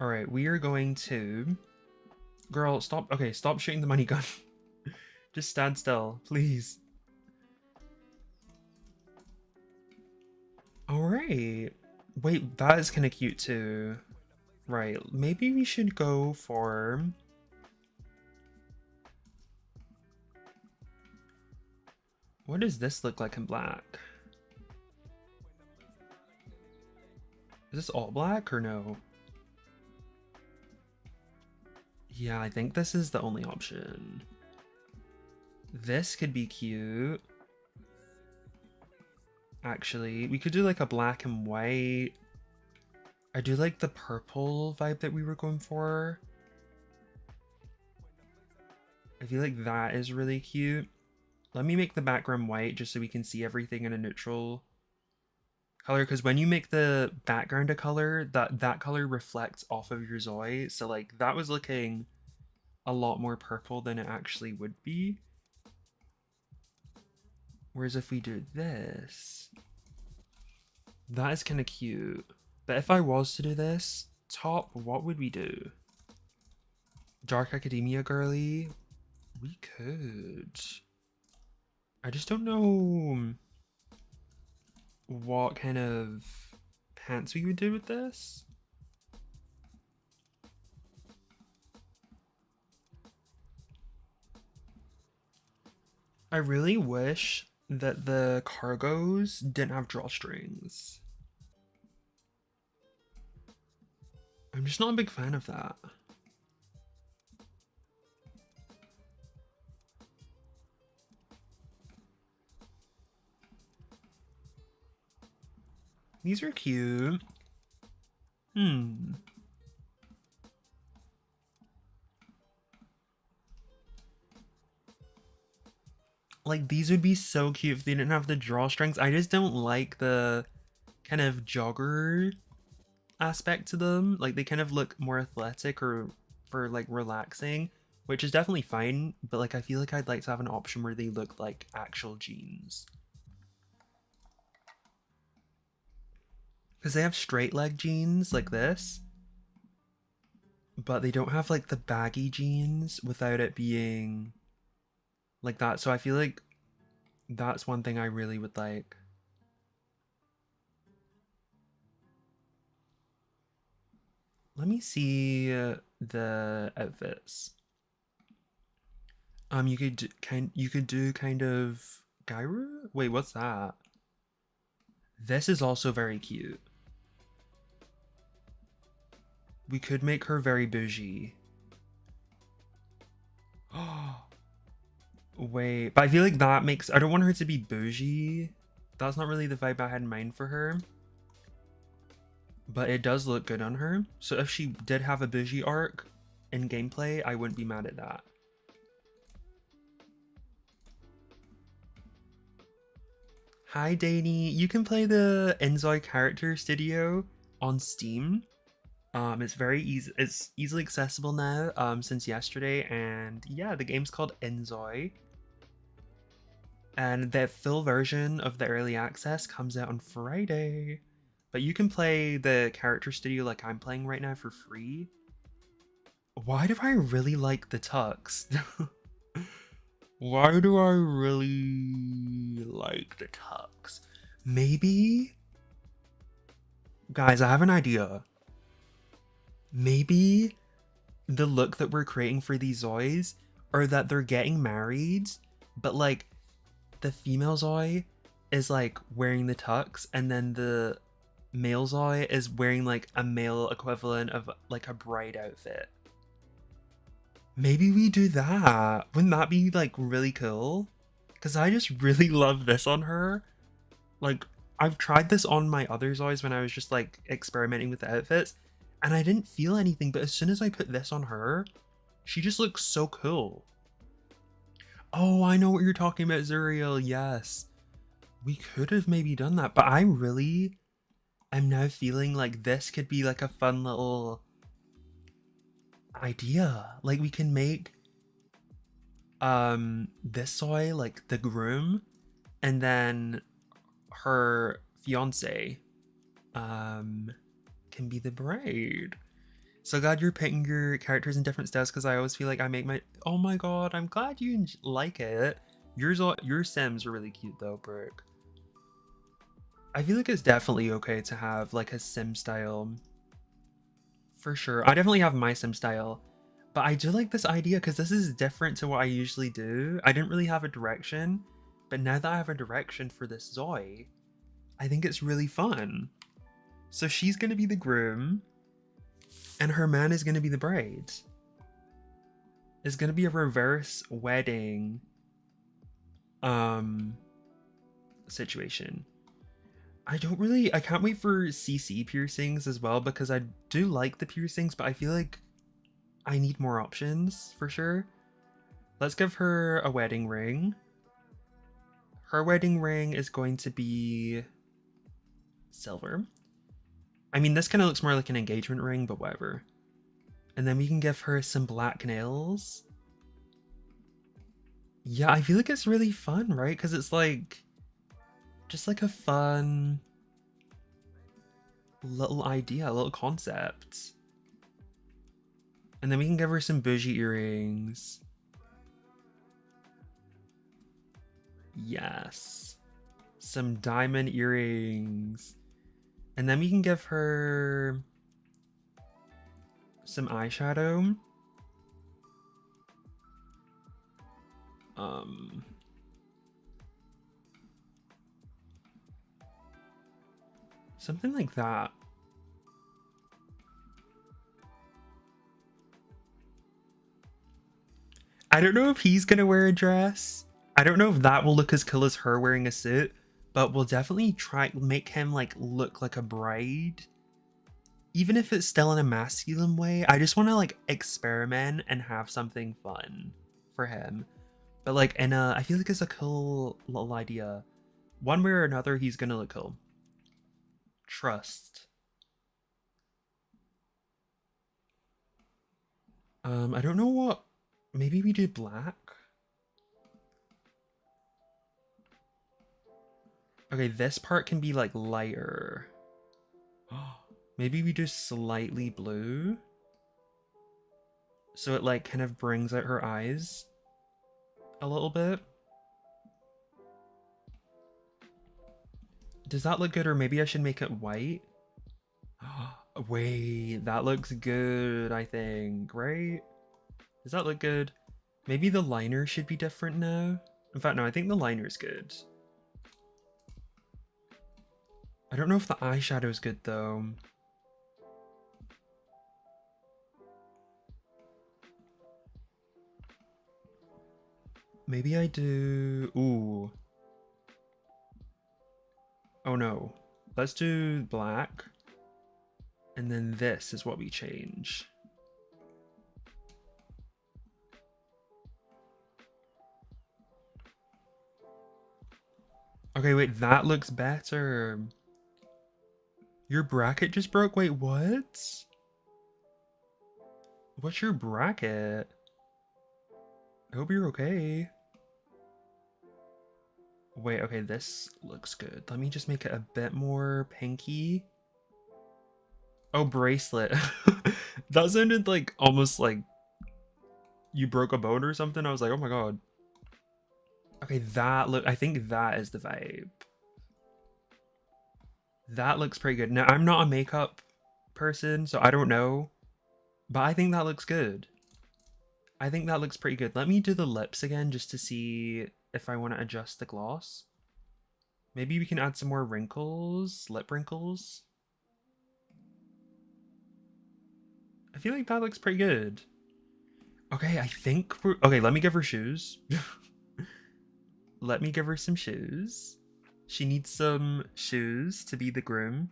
Alright, we are going to... Girl, stop. Okay, stop shooting the money gun. Just stand still, please. Alright. Wait, that is kind of cute too. Right, maybe we should go for... What does this look like in black? Is this all black or no? Yeah, I think this is the only option. This could be cute. Actually, we could do like a black and white. I do like the purple vibe that we were going for. I feel like that is really cute. Let me make the background white just so we can see everything in a neutral color, because when you make the background a color, that color reflects off of your ZOI. So like that was looking a lot more purple than it actually would be. Whereas if we do this, that is kind of cute. But if I was to do this top, what would we do? Dark Academia girly? We could. I just don't know what kind of pants we would do with this. I really wish that the cargos didn't have drawstrings. I'm just not a big fan of that. These are cute. Like, these would be so cute if they didn't have the drawstrings. I just don't like the kind of jogger aspect to them. Like, they kind of look more athletic or for like relaxing, which is definitely fine. But like, I feel like I'd like to have an option where they look like actual jeans. Because they have straight leg jeans like this, but they don't have like the baggy jeans without it being like that. So I feel like that's one thing I really would like. Let me see the outfits. You could do kind of Gyru? Wait, what's that? This is also very cute. We could make her very bougie. Oh, wait, but I feel like that makes... I don't want her to be bougie. That's not really the vibe I had in mind for her. But it does look good on her. So if she did have a bougie arc in gameplay, I wouldn't be mad at that. Hi, Danny. You can play the Enzoy character studio on Steam. It's very easy. It's easily accessible now since yesterday, and yeah, the game's called Enzoy. And the full version of the early access comes out on Friday. But you can play the character studio like I'm playing right now for free. Why do I really like the tux? Why do I really like the tux? Maybe... Guys, I have an idea. Maybe the look that we're creating for these Zoys are that they're getting married, but like the female Zoy is like wearing the tux, and then the male Zoy is wearing like a male equivalent of like a bride outfit. Maybe we do that. Wouldn't that be like really cool? Because I just really love this on her. Like, I've tried this on my other Zoys when I was just like experimenting with the outfits, and I didn't feel anything, but as soon as I put this on her, she just looks so cool. Oh, I know what you're talking about, Zuriel. Yes. We could have maybe done that, but I'm now feeling like this could be like a fun little idea. Like we can make this Zoe like the groom, and then her fiance can be the bride. So glad you're picking your characters in different styles, because I always feel like I make my... Oh my god, I'm glad you like it. Your Sims are really cute though, Brooke. I feel like it's definitely okay to have like a sim style. For sure. I definitely have my sim style. But I do like this idea because this is different to what I usually do. I didn't really have a direction. But now that I have a direction for this Zoe, I think it's really fun. So she's going to be the groom. And her man is going to be the bride. It's going to be a reverse wedding situation. I can't wait for CC piercings as well, because I do like the piercings, but I feel like I need more options for sure. Let's give her a wedding ring. Her wedding ring is going to be silver. I mean, this kind of looks more like an engagement ring, but whatever. And then we can give her some black nails. Yeah, I feel like it's really fun, right? Because it's like just like a fun little idea, a little concept. And then we can give her some bougie earrings. Yes. Some diamond earrings. And then we can give her some eyeshadow. Something like that. I don't know if he's gonna wear a dress. I don't know if that will look as cool as her wearing a suit, but we'll definitely try make him like look like a bride. Even if it's still in a masculine way, I just want to like experiment and have something fun for him. But like I feel like it's a cool little idea. One way or another, he's gonna look cool. Trust. I don't know what. Maybe we do black. Okay, this part can be like lighter. Maybe we do slightly blue. So it like kind of brings out her eyes a little bit. Does that look good? Or maybe I should make it white? Wait, that looks good, I think, right? Does that look good? Maybe the liner should be different now. In fact, no, I think the liner's good. I don't know if the eyeshadow is good though. Maybe I do... Ooh. Oh no. Let's do black. And then this is what we change. Okay, wait, that looks better. Your bracket just broke? Wait, what? What's your bracket? I hope you're okay. Wait, okay, this looks good. Let me just make it a bit more pinky. Oh, bracelet. That sounded like almost like you broke a bone or something. I was like, oh my god. Okay, I think that is the vibe. That looks pretty good. Now, I'm not a makeup person, so I don't know. But I think that looks good. I think that looks pretty good. Let me do the lips again just to see if I want to adjust the gloss. Maybe we can add some more wrinkles, lip wrinkles. I feel like that looks pretty good. Okay, I think we're... Okay, let me give her shoes. Let me give her some shoes. She needs some shoes to be the groom.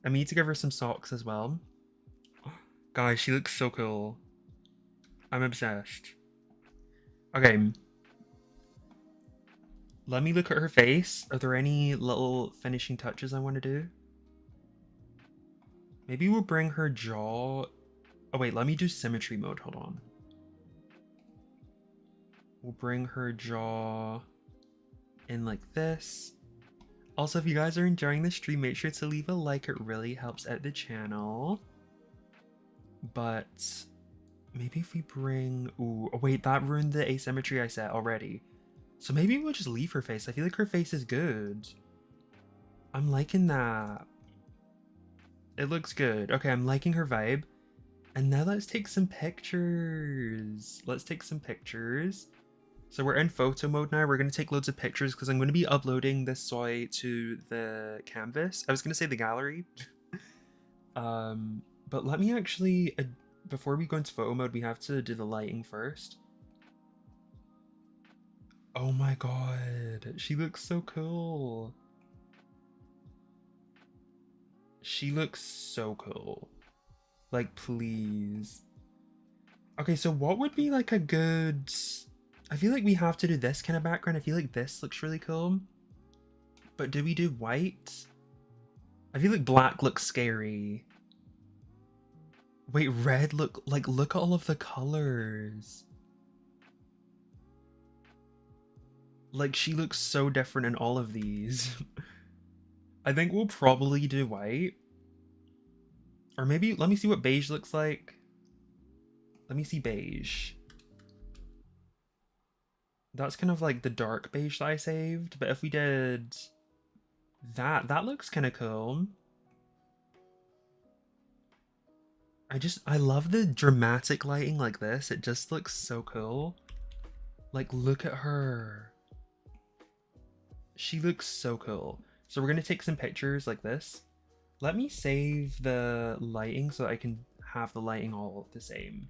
And we need to give her some socks as well. Guys, she looks so cool. I'm obsessed. Okay. Let me look at her face. Are there any little finishing touches I want to do? Maybe we'll bring her jaw... Oh wait, let me do symmetry mode. Hold on. We'll bring her jaw in like this. Also, if you guys are enjoying the stream, make sure to leave a like. It really helps out the channel. But maybe if we bring... Ooh, oh wait, that ruined the asymmetry I set already. So maybe we'll just leave her face. I feel like her face is good. I'm liking that. It looks good. Okay, I'm liking her vibe. And now let's take some pictures. Let's take some pictures. So we're in photo mode now. We're going to take loads of pictures because I'm going to be uploading this ZOI to the canvas. I was going to say the gallery. But let me actually, before we go into photo mode, we have to do the lighting first. Oh my god, she looks so cool. She looks so cool. Like, please. Okay, so what would be like a good... I feel like we have to do this kind of background. I feel like this looks really cool. But do we do white? I feel like black looks scary. Wait, red look at all of the colors. Like, she looks so different in all of these. I think we'll probably do white. Or maybe, let me see what beige looks like. Let me see beige. That's kind of like the dark beige that I saved. But if we did that, that looks kind of cool. I love the dramatic lighting like this. It just looks so cool. Like, look at her. She looks so cool. So we're going to take some pictures like this. Let me save the lighting so I can have the lighting all the same.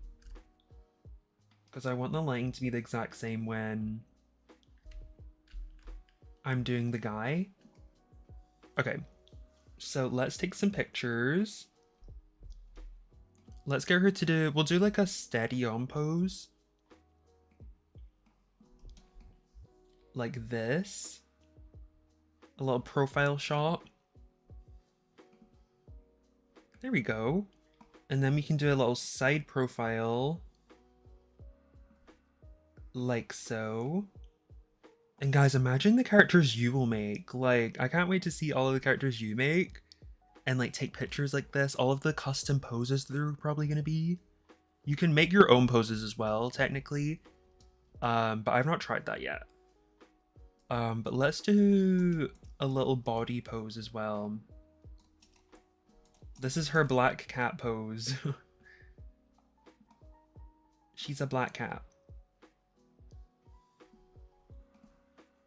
Because I want the lighting to be the exact same when I'm doing the guy. Okay. So let's take some pictures. Let's get her to do... We'll do like a steady on pose. Like this. A little profile shot. There we go. And then we can do a little side profile. Like so. And guys, imagine the characters you will make. Like, I can't wait to see all of the characters you make. And like take pictures like this. All of the custom poses that they're probably going to be. You can make your own poses as well, technically. But I've not tried that yet. But let's do a little body pose as well. This is her black cat pose. She's a black cat.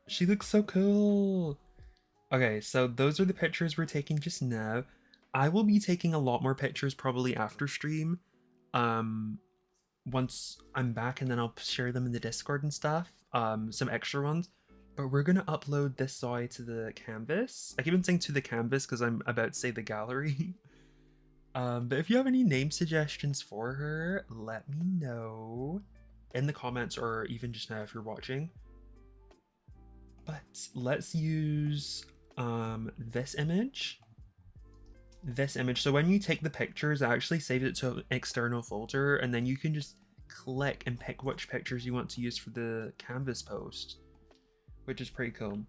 She looks so cool. Okay, so those are the pictures we're taking just now. I will be taking a lot more pictures probably after stream. Once I'm back, and then I'll share them in the Discord and stuff. Some extra ones. But we're gonna upload this ZOI to the canvas. I keep on saying to the canvas because I'm about to say the gallery. But if you have any name suggestions for her, let me know in the comments or even just now if you're watching. But let's use this image. So when you take the pictures, I actually saved it to an external folder, and then you can just click and pick which pictures you want to use for the canvas post, which is pretty cool.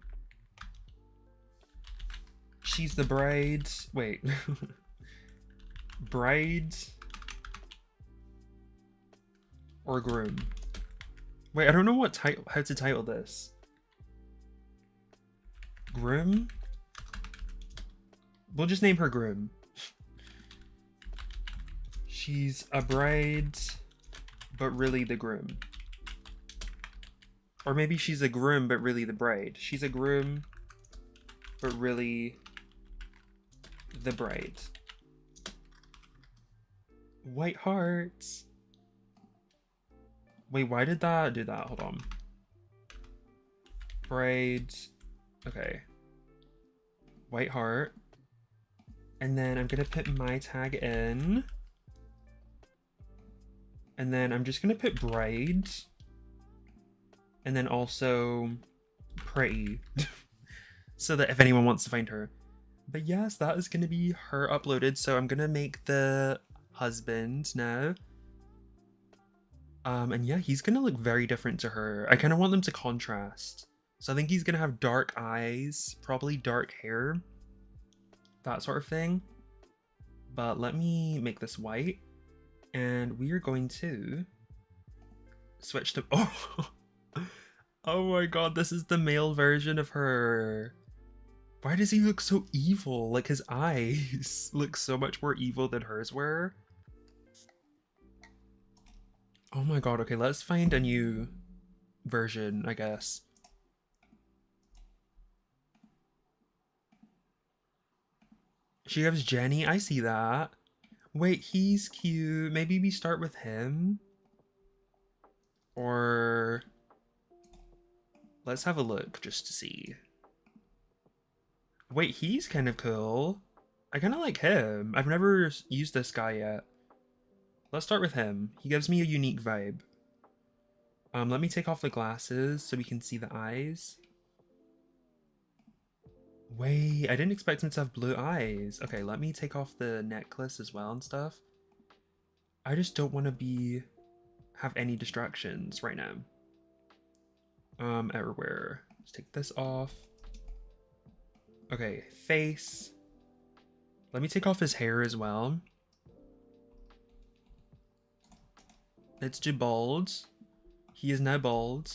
She's the bride. Wait. Bride or groom? Wait, I don't know what how to title this. Groom? We'll just name her Groom. she's a bride, but really the groom. Or maybe she's a groom, but really the bride. She's a groom, but really the bride. White hearts. Wait, why did that do that? Hold on. Bride. Okay. White heart. And then I'm gonna put my tag in. And then I'm just gonna put bride. And then also pretty. So that if anyone wants to find her. But yes, that is gonna be her uploaded. So I'm gonna make the husband now. And yeah, he's gonna look very different to her. I kind of want them to contrast. So I think he's gonna have dark eyes, probably dark hair, that sort of thing. But let me make this white, and we are going to switch to, oh, oh my god, this is the male version of her. Why does he look so evil? Like his eyes look so much more evil than hers were. Oh my god, okay, let's find a new version, I guess. She gives Jenny, I see that. Wait, he's cute. Maybe we start with him? Or let's have a look just to see. Wait, he's kind of cool. I kind of like him. I've never used this guy yet. Let's start with him. He gives me a unique vibe. Let me take off the glasses so we can see the eyes. Wait, I didn't expect him to have blue eyes. Okay, let me take off the necklace as well and stuff. I just don't want to have any distractions right now. Everywhere. Let's take this off. Okay, face. Let me take off his hair as well. Let's do bald. He is now bald.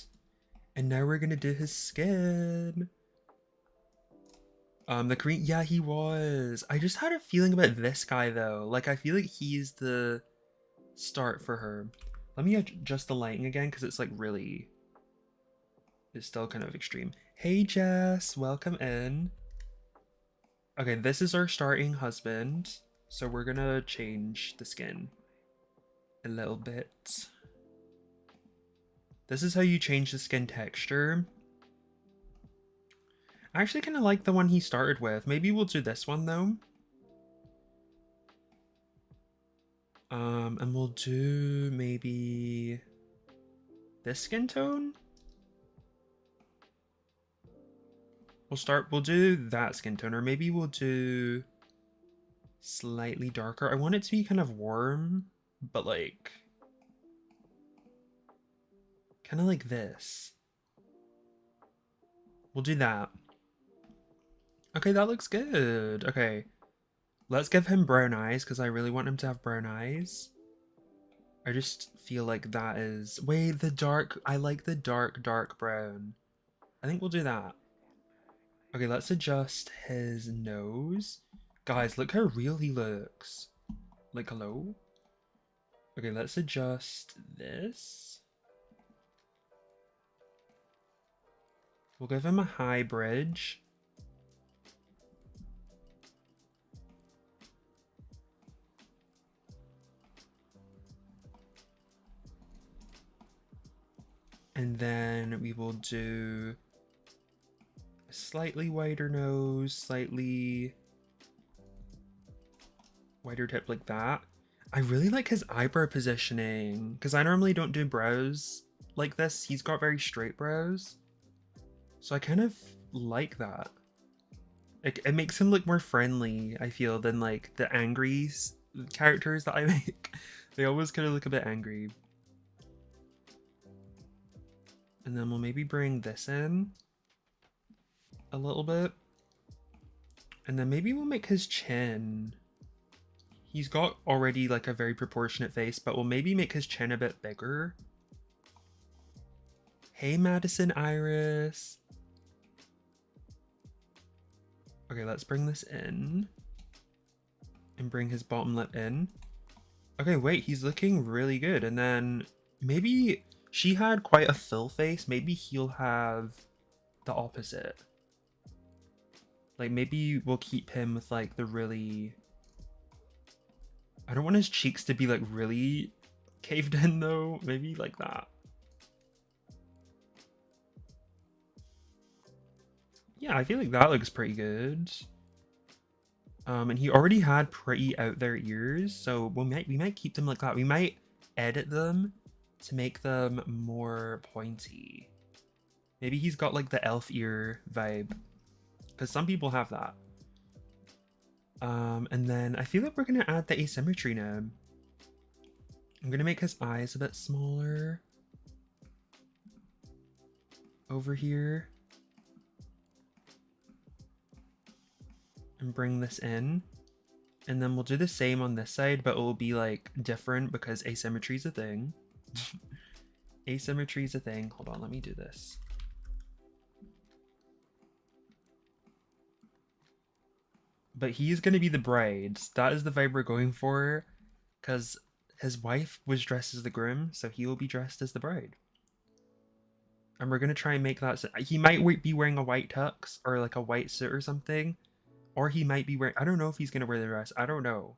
And now we're gonna do his skin. The Korean, yeah, he was. I just had a feeling about this guy though. Like, I feel like he's the start for her. Let me adjust the lighting again because it's like really, it's still kind of extreme. Hey Jess, welcome in. Okay, this is our starting husband. So we're gonna change the skin a little bit. This is how you change the skin texture. I actually kind of like the one he started with. Maybe we'll do this one though. And we'll do maybe this skin tone. We'll do that skin tone, or maybe we'll do slightly darker. I want it to be kind of warm, but like kind of like this. We'll do that. Okay, that looks good. Okay, let's give him brown eyes because I really want him to have brown eyes. I just feel like that is, wait, the dark, I like the dark brown. I think we'll do that. Okay, let's adjust his nose. Guys, look how real he looks. Like, hello? Okay, let's adjust this. We'll give him a high bridge. And then we will do a slightly wider nose, slightly wider tip like that. I really like his eyebrow positioning because I normally don't do brows like this. He's got very straight brows. So I kind of like that. It makes him look more friendly, I feel, than like the angry characters that I make. They always kind of look a bit angry. And then we'll maybe bring this in a little bit. And then maybe we'll make his chin. He's got already like a very proportionate face, but we'll maybe make his chin a bit bigger. Hey, Madison Iris. Okay, let's bring this in. And bring his bottom lip in. Okay, wait, he's looking really good. And then maybe she had quite a fill face. Maybe he'll have the opposite. Like maybe we'll keep him with like the really... I don't want his cheeks to be like really caved in though. Maybe like that. Yeah, I feel like that looks pretty good. And he already had pretty out there ears, so we might keep them like that. We might edit them to make them more pointy. Maybe he's got like the elf ear vibe, because some people have that. And then I feel like we're gonna add the asymmetry now. I'm gonna make his eyes a bit smaller over here and bring this in. And then we'll do the same on this side, but it will be like different because asymmetry is a thing. Asymmetry is a thing. Hold on, let me do this. But he's going to be the bride. That is the vibe we're going for, because his wife was dressed as the groom, so he will be dressed as the bride. And we're going to try and make that... He might be wearing a white tux or like a white suit or something. Or he might be wearing... I don't know if he's going to wear the dress. I don't know.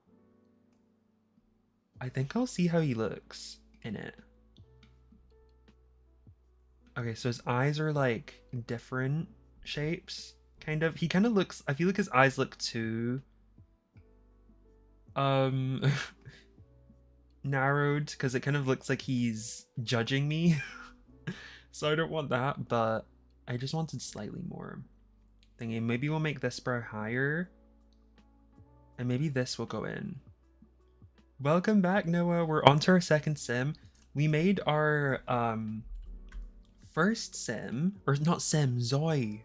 I think I'll see how he looks in it. Okay, so his eyes are like different shapes, kind of. He kind of looks... I feel like his eyes look too... narrowed, because it kind of looks like he's judging me. So I don't want that, but I just wanted slightly more thingy. Maybe we'll make this brow higher, and maybe this will go in. Welcome back, Noah. We're on to our second sim. We made our first sim, or not sim, ZOI.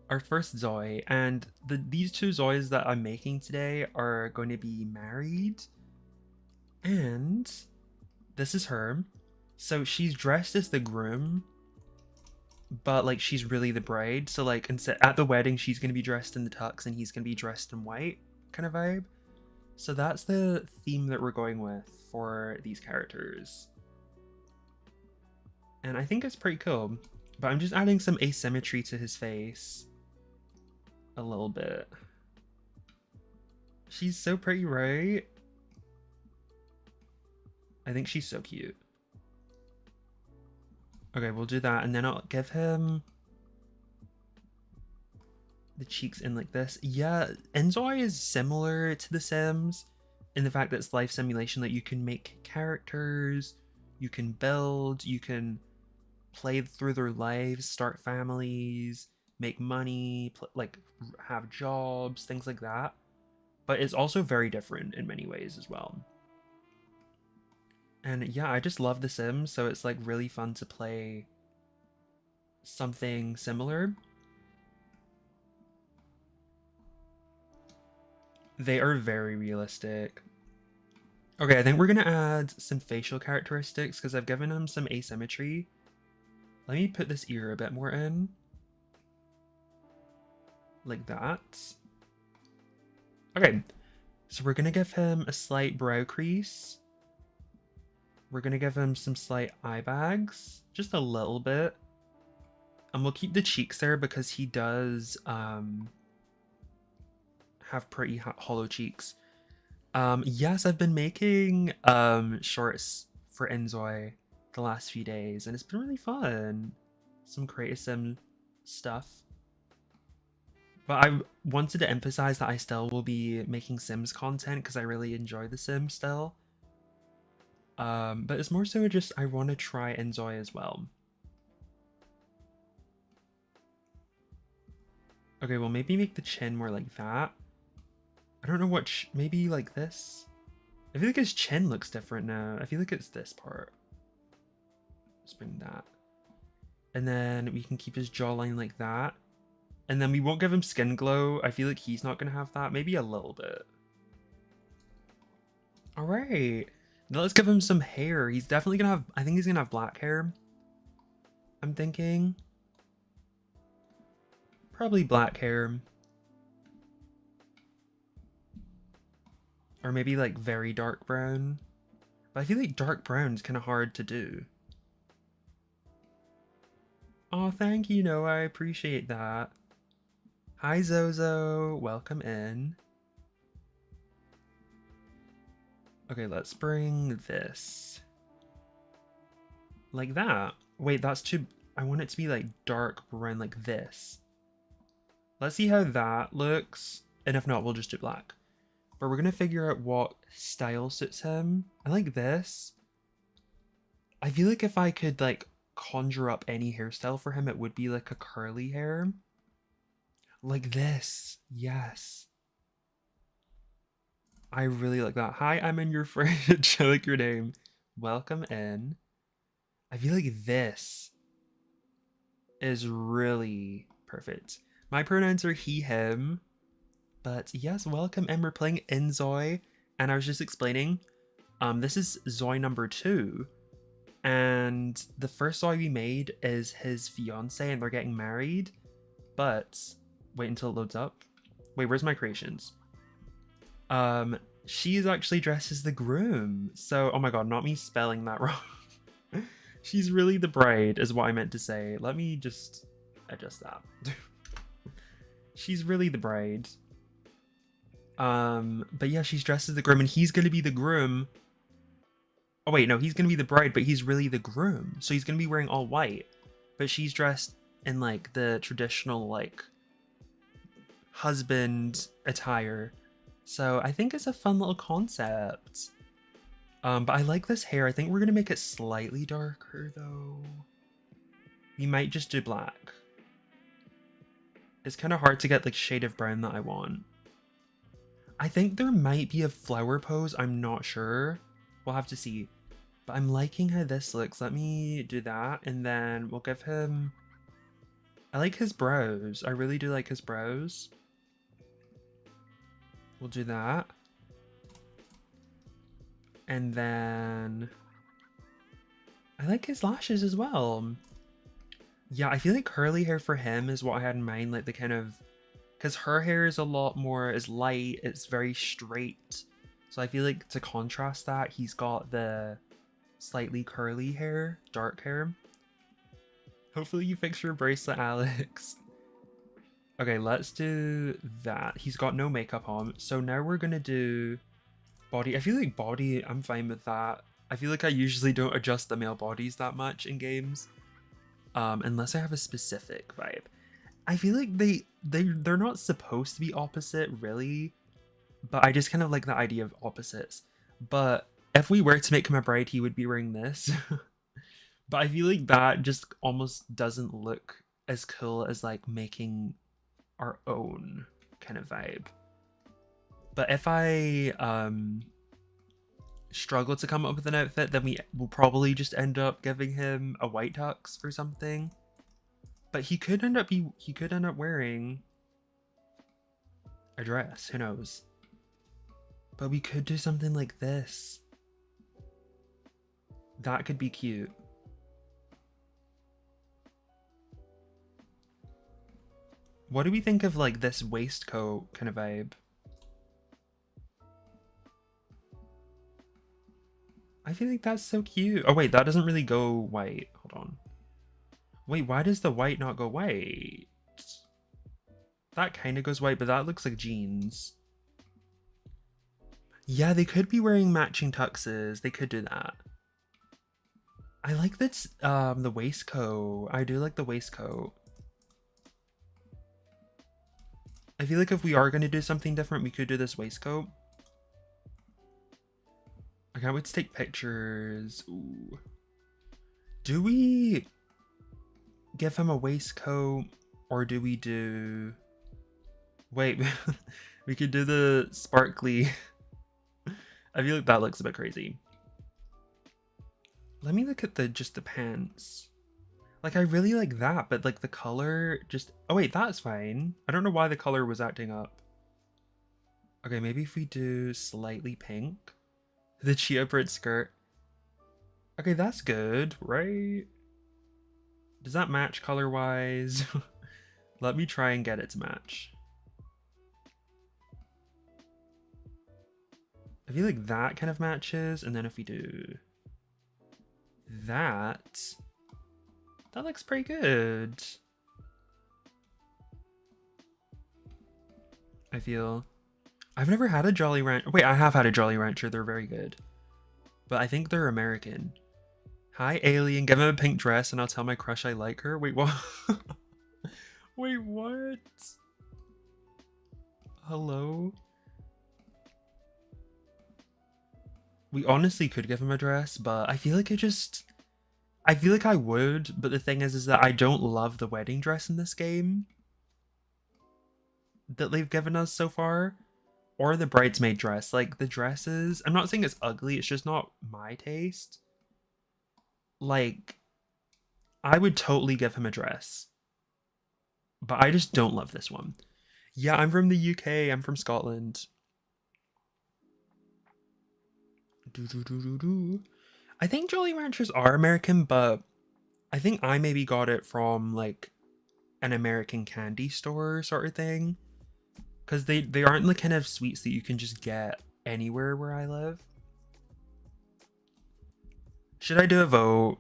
Our first ZOI, and these two ZOIs that I'm making today are going to be married. And this is her. So she's dressed as the groom, but like she's really the bride. So like instead at the wedding, she's going to be dressed in the tux and he's going to be dressed in white kind of vibe. So that's the theme that we're going with for these characters. And I think it's pretty cool. But I'm just adding some asymmetry to his face a little bit. She's so pretty, right? I think she's so cute. Okay, we'll do that, and then I'll give him the cheeks in like this. Yeah, Enzoy is similar to The Sims in the fact that it's life simulation, that you can make characters, you can build, you can play through their lives, start families, make money, like have jobs, things like that. But it's also very different in many ways as well. And yeah, I just love The Sims, so it's like really fun to play something similar. They are very realistic. Okay, I think we're gonna add some facial characteristics because I've given him some asymmetry. Let me put this ear a bit more in. Like that. Okay, so we're gonna give him a slight brow crease. We're gonna give him some slight eye bags, just a little bit. And we'll keep the cheeks there because he does have pretty hollow cheeks. Yes, I've been making shorts for Enzoy the last few days, and it's been really fun. Some creative sim stuff. But I wanted to emphasize that I still will be making Sims content because I really enjoy the Sims still. But it's more so just I want to try Enzoy as well. Okay, well maybe make the chin more like that. I don't know what, maybe like this. I feel like his chin looks different now. I feel like it's this part. Let's bring that. And then we can keep his jawline like that. And then we won't give him skin glow. I feel like he's not going to have that. Maybe a little bit. All right. Now let's give him some hair. He's definitely going to have, I think he's going to have black hair. I'm thinking. Probably black hair. Or maybe like very dark brown. But I feel like dark brown is kind of hard to do. Oh, thank you, Noah. I appreciate that. Hi, Zozo. Welcome in. Okay, let's bring this. Like that. Wait, that's too... I want it to be like dark brown like this. Let's see how that looks. And if not, we'll just do black. But we're going to figure out what style suits him. I like this. I feel like if I could like conjure up any hairstyle for him, it would be like a curly hair. Like this. Yes. I really like that. Hi, I'm in your fridge. I like your name. Welcome in. I feel like this is really perfect. My pronouns are he, him. But yes, welcome. And we're playing inZOI. And I was just explaining, this is ZOI number 2. And the first ZOI we made is his fiance and they're getting married. But wait until it loads up. Wait, where's my creations? She is actually dressed as the groom. So, oh my god, not me spelling that wrong. She's really the bride is what I meant to say. Let me just adjust that. She's really the bride. But yeah, she's dressed as the groom and he's gonna be the groom. Oh wait, no, he's gonna be the bride, but he's really the groom. So he's gonna be wearing all white. But she's dressed in like the traditional like husband attire. So I think it's a fun little concept. But I like this hair. I think we're gonna make it slightly darker though. We might just do black. It's kind of hard to get like shade of brown that I want. I think there might be a flower pose. I'm not sure. We'll have to see. But I'm liking how this looks. Let me do that. And then we'll give him... I like his brows. I really do like his brows. We'll do that. And then... I like his lashes as well. Yeah, I feel like curly hair for him is what I had in mind. Like the kind of... Because her hair is a lot more... is light. It's very straight. So I feel like to contrast that, he's got the slightly curly hair, dark hair. Hopefully you fix your bracelet, Alex. Okay, let's do that. He's got no makeup on. So now we're going to do body. I feel like body, I'm fine with that. I feel like I usually don't adjust the male bodies that much in games. Unless I have a specific vibe. I feel like they're not supposed to be opposite, really. But I just kind of like the idea of opposites. But if we were to make him a bride, he would be wearing this. But I feel like that just almost doesn't look as cool as like making our own kind of vibe. But if I struggle to come up with an outfit, then we will probably just end up giving him a white tux or something. But he could end up wearing a dress, who knows? But we could do something like this. That could be cute. What do we think of like this waistcoat kind of vibe? I feel like that's so cute. Oh wait, that doesn't really go white. Hold on. Wait, why does the white not go white? That kind of goes white, but that looks like jeans. Yeah, they could be wearing matching tuxes. They could do that. I like this, the waistcoat. I do like the waistcoat. I feel like if we are going to do something different, we could do this waistcoat. I can't wait to take pictures. Ooh. Do we give him a waistcoat or do we do... Wait, we could do the sparkly... I feel like that looks a bit crazy. Let me look at just the pants. Like, I really like that, but like the color just... Oh wait, that's fine. I don't know why the color was acting up. Okay, maybe if we do slightly pink. The chia print skirt. Okay, that's good, right? Does that match color-wise? Let me try and get it to match. I feel like that kind of matches. And then if we do that, that looks pretty good. I feel. I've never had a Jolly Rancher. Wait, I have had a Jolly Rancher. They're very good. But I think they're American. Hi, alien. Give him a pink dress and I'll tell my crush I like her. Wait, what? Wait, what? Hello? We honestly could give him a dress, but I feel like I feel like I would, but the thing is that I don't love the wedding dress in this game that they've given us so far. Or the bridesmaid dress. Like, the dresses, I'm not saying it's ugly, it's just not my taste. Like, I would totally give him a dress. But I just don't love this one. Yeah, I'm from the UK. I'm from Scotland. I think Jolly Ranchers are American, but I think I maybe got it from, like, an American candy store sort of thing. Because they aren't the kind of sweets that you can just get anywhere where I live. Should I do a vote?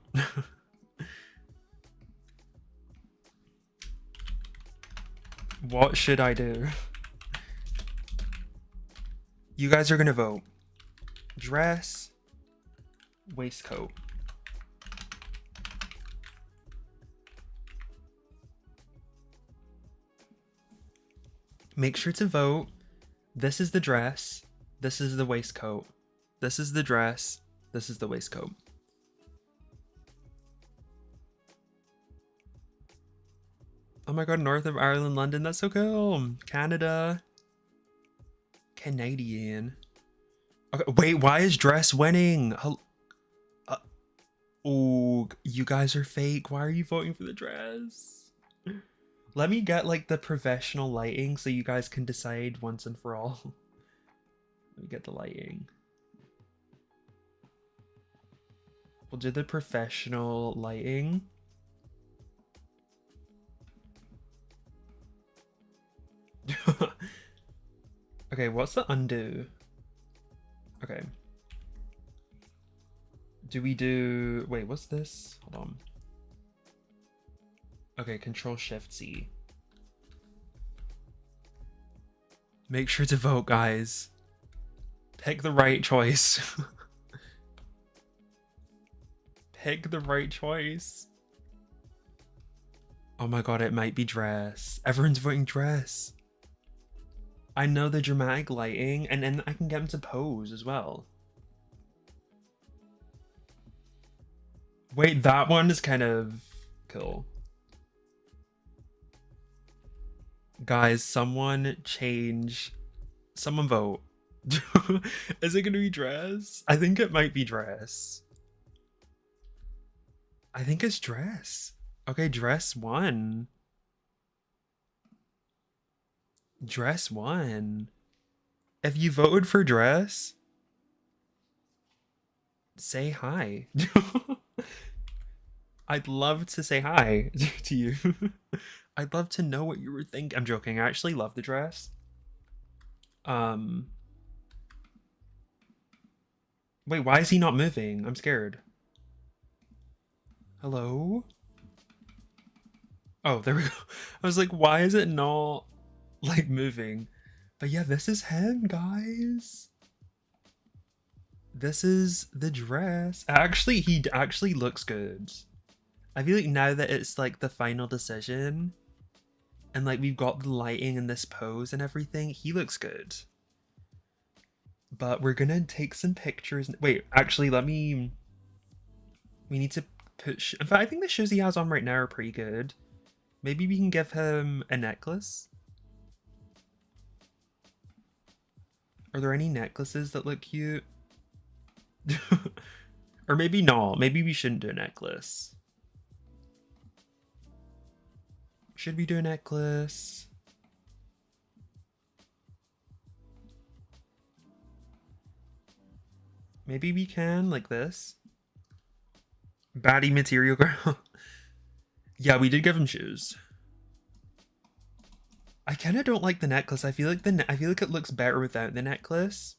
What should I do? You guys are gonna vote. Dress, waistcoat. Make sure to vote. This is the dress. This is the waistcoat. This is the dress. This is the waistcoat. Oh my god, north of Ireland, London. That's so cool. Canada. Canadian. Okay, wait, why is dress winning? Oh, you guys are fake. Why are you voting for the dress? Let me get like the professional lighting so you guys can decide once and for all. Let me get the lighting. We'll do the professional lighting. Okay, what's the undo? Okay. Do we do... Wait, what's this? Hold on. Okay, Control-Shift-C. Make sure to vote, guys. Pick the right choice. Pick the right choice. Oh my god, it might be dress. Everyone's voting dress. I know the dramatic lighting, and then I can get them to pose as well. Wait, that one is kind of cool. Guys, someone change. Someone vote. Is it gonna be dress? I think it might be dress. I think it's dress. Okay, dress won. Dress won. If you voted for dress, say hi. I'd love to say hi to you. I'd love to know what you were thinking. I'm joking. I actually love the dress. Wait, why is he not moving? I'm scared. Hello? Oh, there we go. I was like, why is it not like moving? But yeah, this is him, guys. This is the dress. Actually, he actually looks good. I feel like now that it's like the final decision and like we've got the lighting and this pose and everything, he looks good. But we're gonna take some pictures. Wait, actually, we need to put, in fact, I think the shoes he has on right now are pretty good. Maybe we can give him a necklace. Are there any necklaces that look cute? Or maybe not. Maybe we shouldn't do a necklace. Should we do a necklace? Maybe we can, like this. Baddie material girl. Yeah, we did give him shoes. I kind of don't like the necklace. I feel like it looks better without the necklace.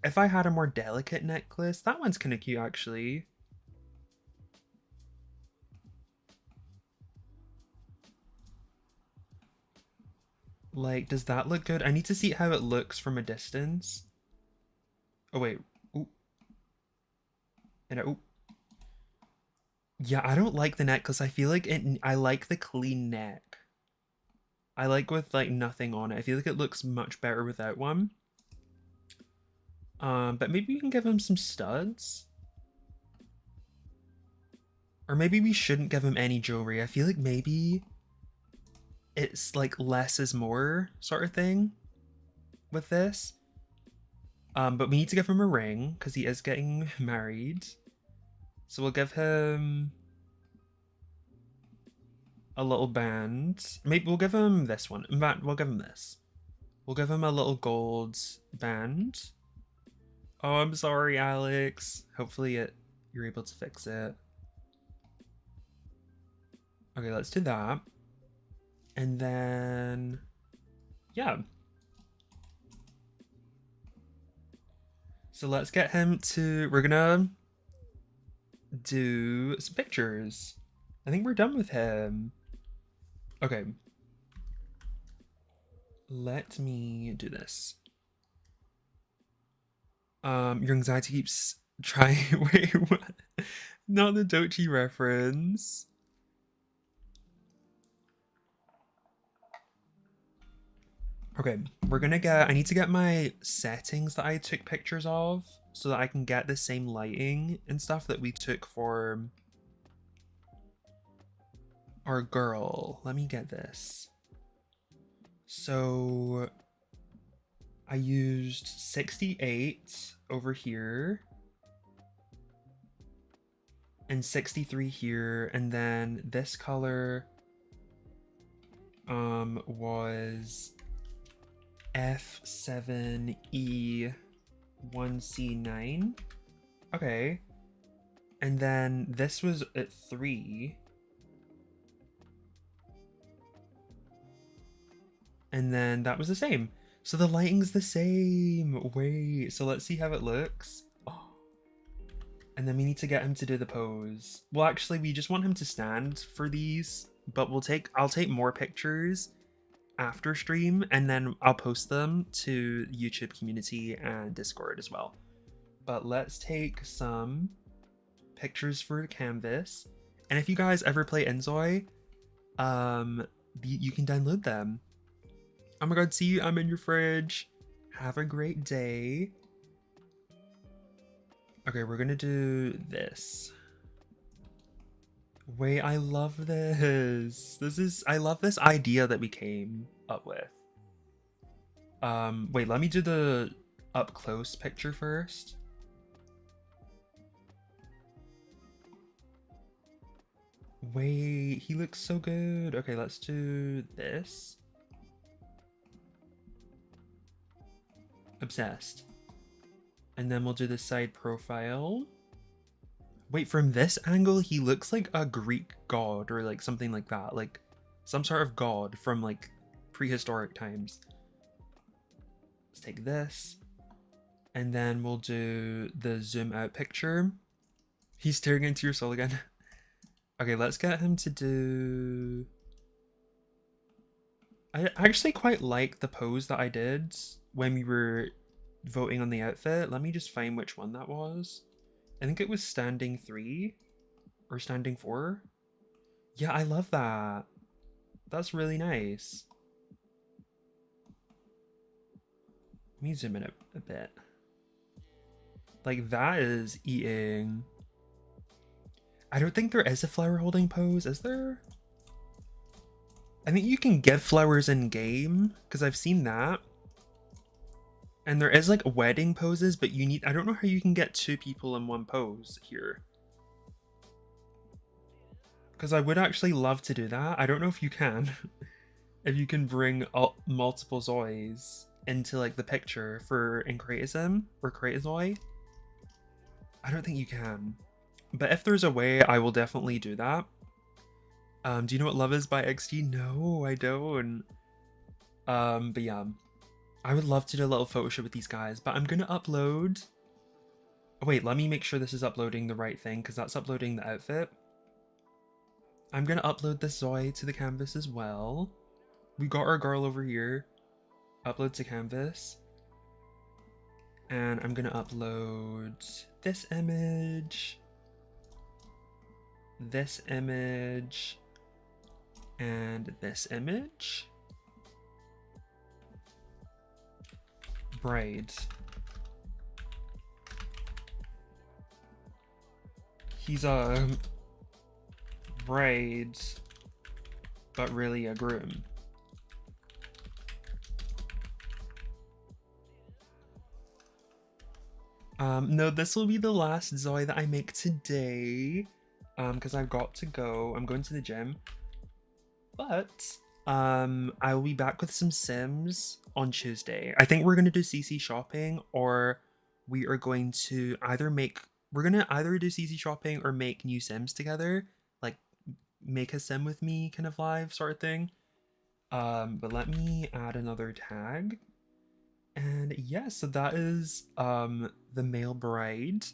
If I had a more delicate necklace, that one's kind of cute actually. Like, does that look good? I need to see how it looks from a distance. Oh wait, ooh. And ooh. Yeah, I don't like the necklace. I feel like I like the clean neck. I like with like nothing on it. I feel like it looks much better without one. But maybe we can give him some studs. Or maybe we shouldn't give him any jewelry. I feel like maybe it's like less is more sort of thing with this. But we need to give him a ring because he is getting married. So we'll give him a little band. Maybe we'll give him this one. In fact, we'll give him this. We'll give him a little gold band. Oh, I'm sorry, Alex. Hopefully you're able to fix it. Okay, let's do that. And then, yeah. So let's get him to, we're gonna do some pictures. I think we're done with him. Okay. Let me do this. Your anxiety keeps trying, wait, what? Not the Dochi reference. Okay, we're gonna I need to get my settings that I took pictures of so that I can get the same lighting and stuff that we took for our girl. Let me get this. So I used 68 over here and 63 here, and then this color was F7E1C9. Okay. And then this was at 3. And then that was the same. So the lighting's the same. Wait, so let's see how it looks. Oh. And then we need to get him to do the pose. Well, actually, we just want him to stand for these, but I'll take more pictures after stream, and then I'll post them to YouTube community and Discord as well. But let's take some pictures for canvas, and if you guys ever play Enzoy, you can download them. Oh my god, see you, I'm in your fridge. Have a great day. Okay, we're gonna do this. Wait, I love this. I love this idea that we came up with. Wait, let me do the up close picture first. Wait, he looks so good. Okay, let's do this. Obsessed. And then we'll do the side profile. Wait, from this angle, he looks like a Greek god or like something like that. Like some sort of god from like prehistoric times. Let's take this. And then we'll do the zoom out picture. He's staring into your soul again. Okay, let's get him to do... I actually quite like the pose that I did when we were voting on the outfit. Let me just find which one that was. I think it was standing 3 or standing 4. Yeah, I love that. That's really nice. Let me zoom in a bit. Like, that is eating. I don't think there is a flower holding pose, is there? I think you can give flowers in game, because I've seen that. And there is like wedding poses, but I don't know how you can get 2 people in one pose here. Because I would actually love to do that. I don't know if you can. If you can bring multiple Zoys into like the picture for Increatism or Creatizoi. I don't think you can. But if there's a way, I will definitely do that. Do you know what Love Is by XD? No, I don't. But yeah. I would love to do a little photo shoot with these guys, but I'm gonna upload. Oh, wait, let me make sure this is uploading the right thing because that's uploading the outfit. I'm gonna upload the ZOI to the canvas as well. We got our girl over here. Upload to canvas. And I'm gonna upload this image, and this image. Braid. He's a braid, but really a groom. No, this will be the last ZOI that I make today, because I've got to go. I'm going to the gym, but I will be back with some Sims on Tuesday. I think we're gonna do CC shopping, or we are going to either do CC shopping or make new Sims together, like make a Sim with me kind of live sort of thing. But let me add another tag. And yeah, so that is the male bride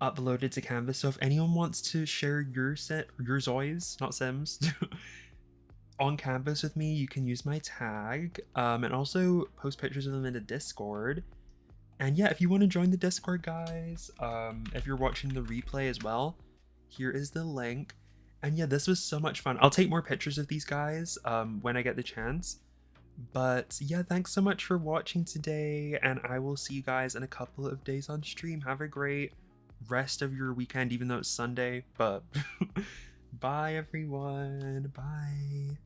uploaded to canvas. So if anyone wants to share your Zoys, not Sims, on canvas with me, you can use my tag, and also post pictures of them in the Discord. And yeah, if you want to join the Discord, guys, if you're watching the replay as well, here is the link. And yeah, this was so much fun. I'll take more pictures of these guys when I get the chance. But yeah, thanks so much for watching today, and I will see you guys in a couple of days on stream. Have a great rest of your weekend, even though it's Sunday, but bye everyone. Bye.